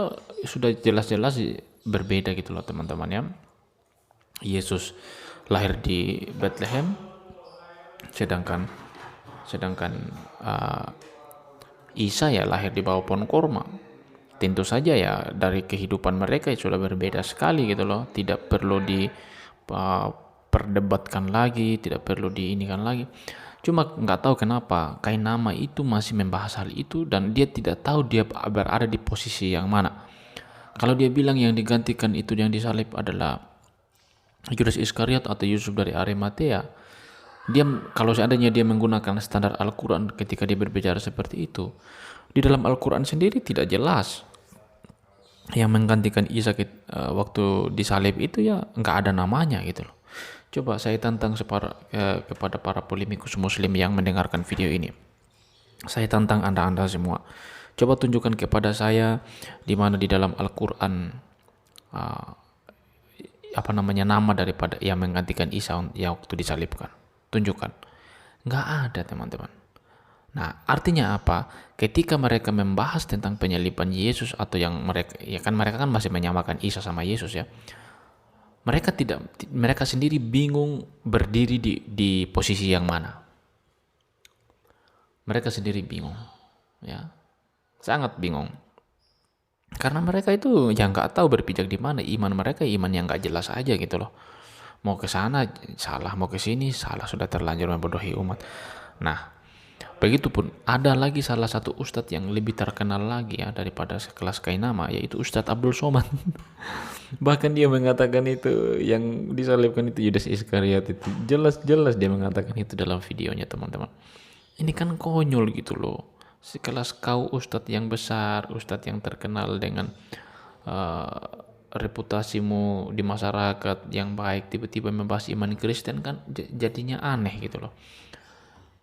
sudah jelas-jelas berbeda gitu loh teman-teman ya. Yesus lahir di Bethlehem, sedangkan Isa ya lahir di bawah pohon korma. Tentu saja ya dari kehidupan mereka sudah berbeda sekali gitu loh. Tidak perlu diperdebatkan lagi, tidak perlu diinikan lagi. Cuma nggak tahu kenapa Kainama itu masih membahas hal itu dan dia tidak tahu dia berada di posisi yang mana. Kalau dia bilang yang digantikan itu yang disalib adalah Yudas Iskariot atau Yusuf dari Arimatea, dia kalau seandainya dia menggunakan standar Al-Quran ketika dia berbicara seperti itu, di dalam Al-Quran sendiri tidak jelas yang menggantikan Isa waktu disalib itu ya nggak ada namanya gitu loh. Coba saya tantang kepada para polemikus Muslim yang mendengarkan video ini. Saya tantang anda semua. Coba tunjukkan kepada saya di mana di dalam Al-Quran nama daripada yang menggantikan Isa yang waktu disalibkan. Tunjukkan. Nggak ada teman-teman. Nah artinya apa? Ketika mereka membahas tentang penyaliban Yesus atau yang mereka kan masih menyamakan Isa sama Yesus ya. Mereka sendiri bingung berdiri di posisi yang mana. Mereka sendiri bingung ya. Sangat bingung. Karena mereka itu yang nggak tahu berpijak di mana. Iman mereka iman yang nggak jelas aja gitu loh. Mau ke sana salah, mau ke sini salah, sudah terlanjur membodohi umat. Nah, begitupun ada lagi salah satu ustadz yang lebih terkenal lagi ya daripada sekelas Kainama, yaitu Ustadz Abdul Somad. Bahkan dia mengatakan itu, yang disalibkan itu Yudas Iskariot itu. Jelas-jelas dia mengatakan itu dalam videonya, teman-teman. Ini kan konyol gitu loh. Sekelas kau ustadz yang besar, ustadz yang terkenal dengan reputasimu di masyarakat yang baik, tiba-tiba membahas iman Kristen, kan jadinya aneh gitu loh.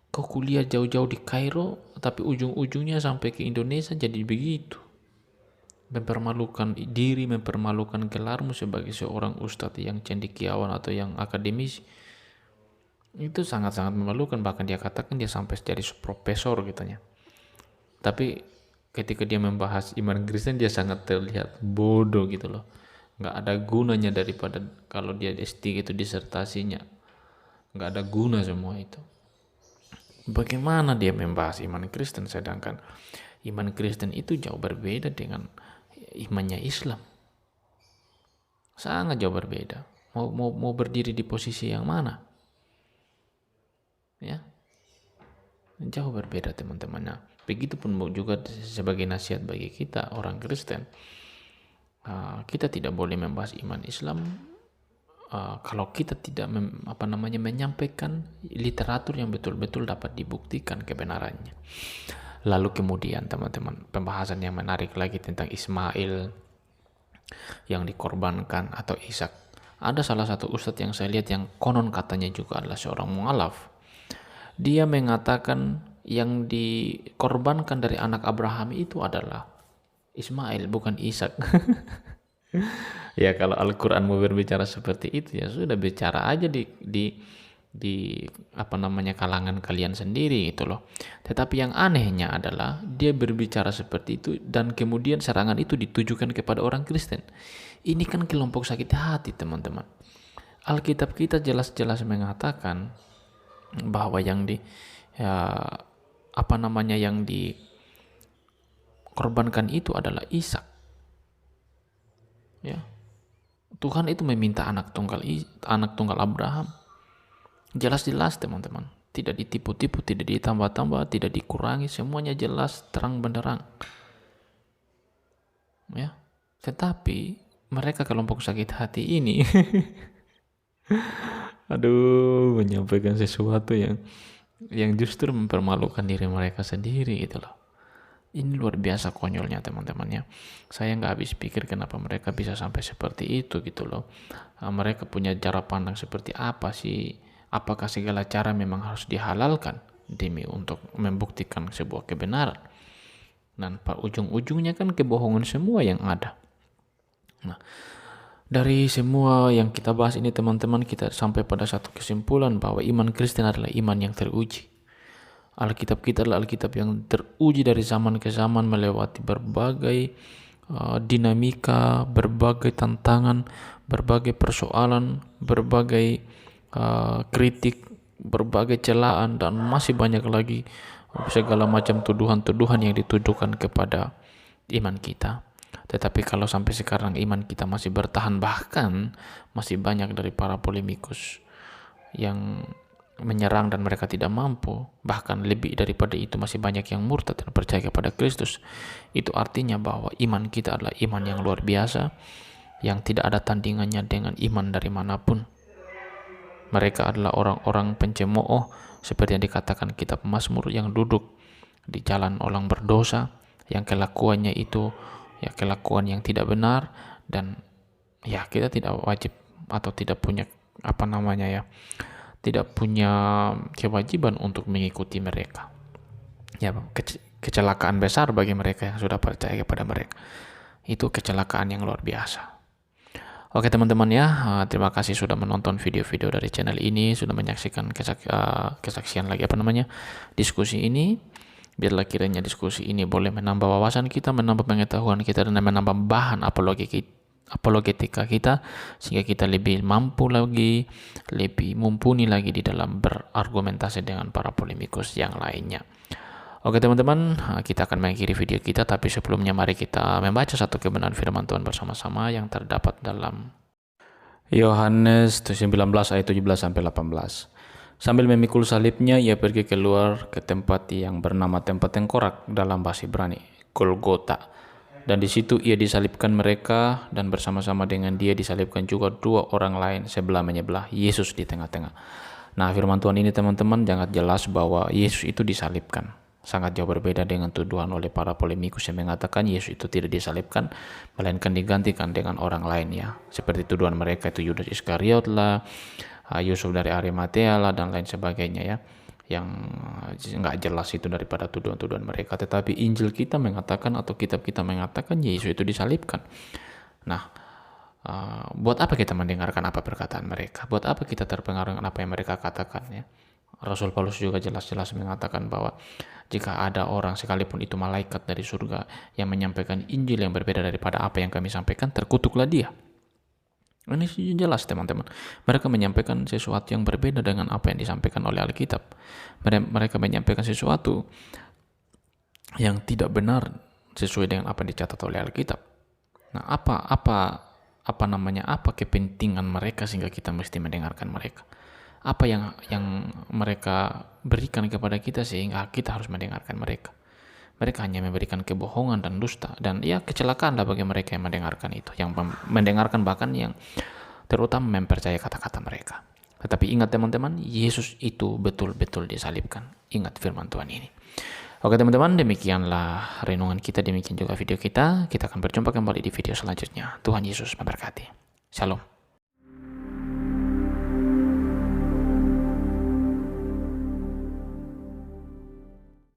Kau kuliah jauh-jauh di Kairo, tapi ujung-ujungnya sampai ke Indonesia jadi begitu. Mempermalukan diri, mempermalukan gelarmu sebagai seorang ustadz yang cendekiawan atau yang akademisi. Itu sangat-sangat memalukan. Bahkan dia katakan dia sampai jadi profesor katanya. Tapi ketika dia membahas iman Kristen, dia sangat terlihat bodoh gitu loh. Nggak ada gunanya daripada kalau dia S3 itu disertasinya. Nggak ada guna semua itu. Bagaimana dia membahas iman Kristen sedangkan iman Kristen itu jauh berbeda dengan imannya Islam. Sangat jauh berbeda. Mau berdiri di posisi yang mana? Ya. Jauh berbeda, teman-teman. Nah, begitupun juga sebagai nasihat bagi kita orang Kristen. Kita tidak boleh membahas iman Islam kalau kita tidak menyampaikan literatur yang betul-betul dapat dibuktikan kebenarannya. Lalu kemudian teman-teman, pembahasan yang menarik lagi tentang Ismail yang dikorbankan atau Ishak. Ada salah satu ustadz yang saya lihat yang konon katanya juga adalah seorang mu'alaf. Dia mengatakan yang dikorbankan dari anak Abraham itu adalah Ismail, bukan Ishak. Ya kalau Al-Quran mau berbicara seperti itu, ya sudah bicara aja di kalangan kalian sendiri gitu loh. Tetapi yang anehnya adalah dia berbicara seperti itu dan kemudian serangan itu ditujukan kepada orang Kristen. Ini kan kelompok sakit hati, teman-teman. Alkitab kita jelas-jelas mengatakan bahwa yang dikorbankan itu adalah Ishak. Ya. Tuhan itu meminta anak tunggal Abraham. Jelas-jelas, teman-teman. Tidak ditipu-tipu, tidak ditambah-tambah, tidak dikurangi, semuanya jelas terang benderang. Ya. Tetapi mereka kelompok sakit hati ini menyampaikan sesuatu yang justru mempermalukan diri mereka sendiri gitu loh. Ini luar biasa konyolnya, teman-teman ya. Saya nggak habis pikir kenapa mereka bisa sampai seperti itu gitu loh. Mereka punya cara pandang seperti apa sih? Apakah segala cara memang harus dihalalkan demi untuk membuktikan sebuah kebenaran? Dan ujung-ujungnya kan kebohongan semua yang ada. Nah, dari semua yang kita bahas ini, teman-teman, kita sampai pada satu kesimpulan bahwa iman Kristen adalah iman yang teruji. Alkitab kita adalah Alkitab yang teruji dari zaman ke zaman, melewati berbagai dinamika, berbagai tantangan, berbagai persoalan, berbagai kritik, berbagai celaan, dan masih banyak lagi segala macam tuduhan-tuduhan yang ditujukan kepada iman kita. Tetapi kalau sampai sekarang iman kita masih bertahan, bahkan masih banyak dari para polemikus yang menyerang dan mereka tidak mampu, bahkan lebih daripada itu masih banyak yang murtad dan percaya kepada Kristus, itu artinya bahwa iman kita adalah iman yang luar biasa, yang tidak ada tandingannya dengan iman dari manapun. Mereka adalah orang-orang pencemooh, seperti yang dikatakan kitab Mazmur, yang duduk di jalan orang berdosa, yang kelakuannya itu ya kelakuan yang tidak benar, dan ya kita tidak wajib atau tidak punya tidak punya kewajiban untuk mengikuti mereka. Ya, kecelakaan besar bagi mereka yang sudah percaya kepada mereka. Itu kecelakaan yang luar biasa. Oke, teman-teman ya, terima kasih sudah menonton video-video dari channel ini, sudah menyaksikan kesaksian lagi diskusi ini. Biarlah kiranya diskusi ini boleh menambah wawasan kita, menambah pengetahuan kita, dan menambah bahan apologetika kita, sehingga kita lebih mampu lagi, lebih mumpuni lagi di dalam berargumentasi dengan para polemikus yang lainnya. Oke teman-teman, kita akan mengakhiri video kita, tapi sebelumnya mari kita membaca satu kebenaran firman Tuhan bersama-sama yang terdapat dalam Yohanes 19 ayat 17 sampai 18. Sambil memikul salibnya, ia pergi keluar ke tempat yang bernama tempat tengkorak dalam bahasa Ibrani, Golgota. Dan di situ ia disalibkan mereka, dan bersama-sama dengan dia disalibkan juga 2 orang lain sebelah menyebelah, Yesus di tengah-tengah. Nah, firman Tuhan ini teman-teman sangat jelas bahwa Yesus itu disalibkan. Sangat jauh berbeda dengan tuduhan oleh para polemikus yang mengatakan Yesus itu tidak disalibkan, melainkan digantikan dengan orang lain ya. Seperti tuduhan mereka itu Yudas Iskariot lah, Yusuf dari Arimatea lah, dan lain sebagainya ya. Yang nggak jelas itu daripada tuduhan-tuduhan mereka. Tetapi Injil kita mengatakan atau kitab kita mengatakan Yesus itu disalibkan. Nah, buat apa kita mendengarkan apa perkataan mereka? Buat apa kita terpengaruh dengan apa yang mereka katakan ya? Rasul Paulus juga jelas-jelas mengatakan bahwa jika ada orang sekalipun itu malaikat dari surga yang menyampaikan Injil yang berbeda daripada apa yang kami sampaikan, terkutuklah dia. Ini jelas teman-teman. Mereka menyampaikan sesuatu yang berbeda dengan apa yang disampaikan oleh Alkitab. Mereka menyampaikan sesuatu yang tidak benar sesuai dengan apa yang dicatat oleh Alkitab. Nah, apa kepentingan mereka sehingga kita mesti mendengarkan mereka? Apa yang mereka berikan kepada kita sehingga kita harus mendengarkan mereka? Mereka hanya memberikan kebohongan dan dusta, dan ya kecelakaan lah bagi mereka yang mendengarkan itu, yang mendengarkan bahkan yang terutama mempercayai kata-kata mereka. Tetapi ingat teman-teman, Yesus itu betul-betul disalibkan. Ingat firman Tuhan ini. Oke teman-teman, demikianlah renungan kita, demikian juga video kita. Kita akan berjumpa kembali di video selanjutnya. Tuhan Yesus memberkati. Shalom.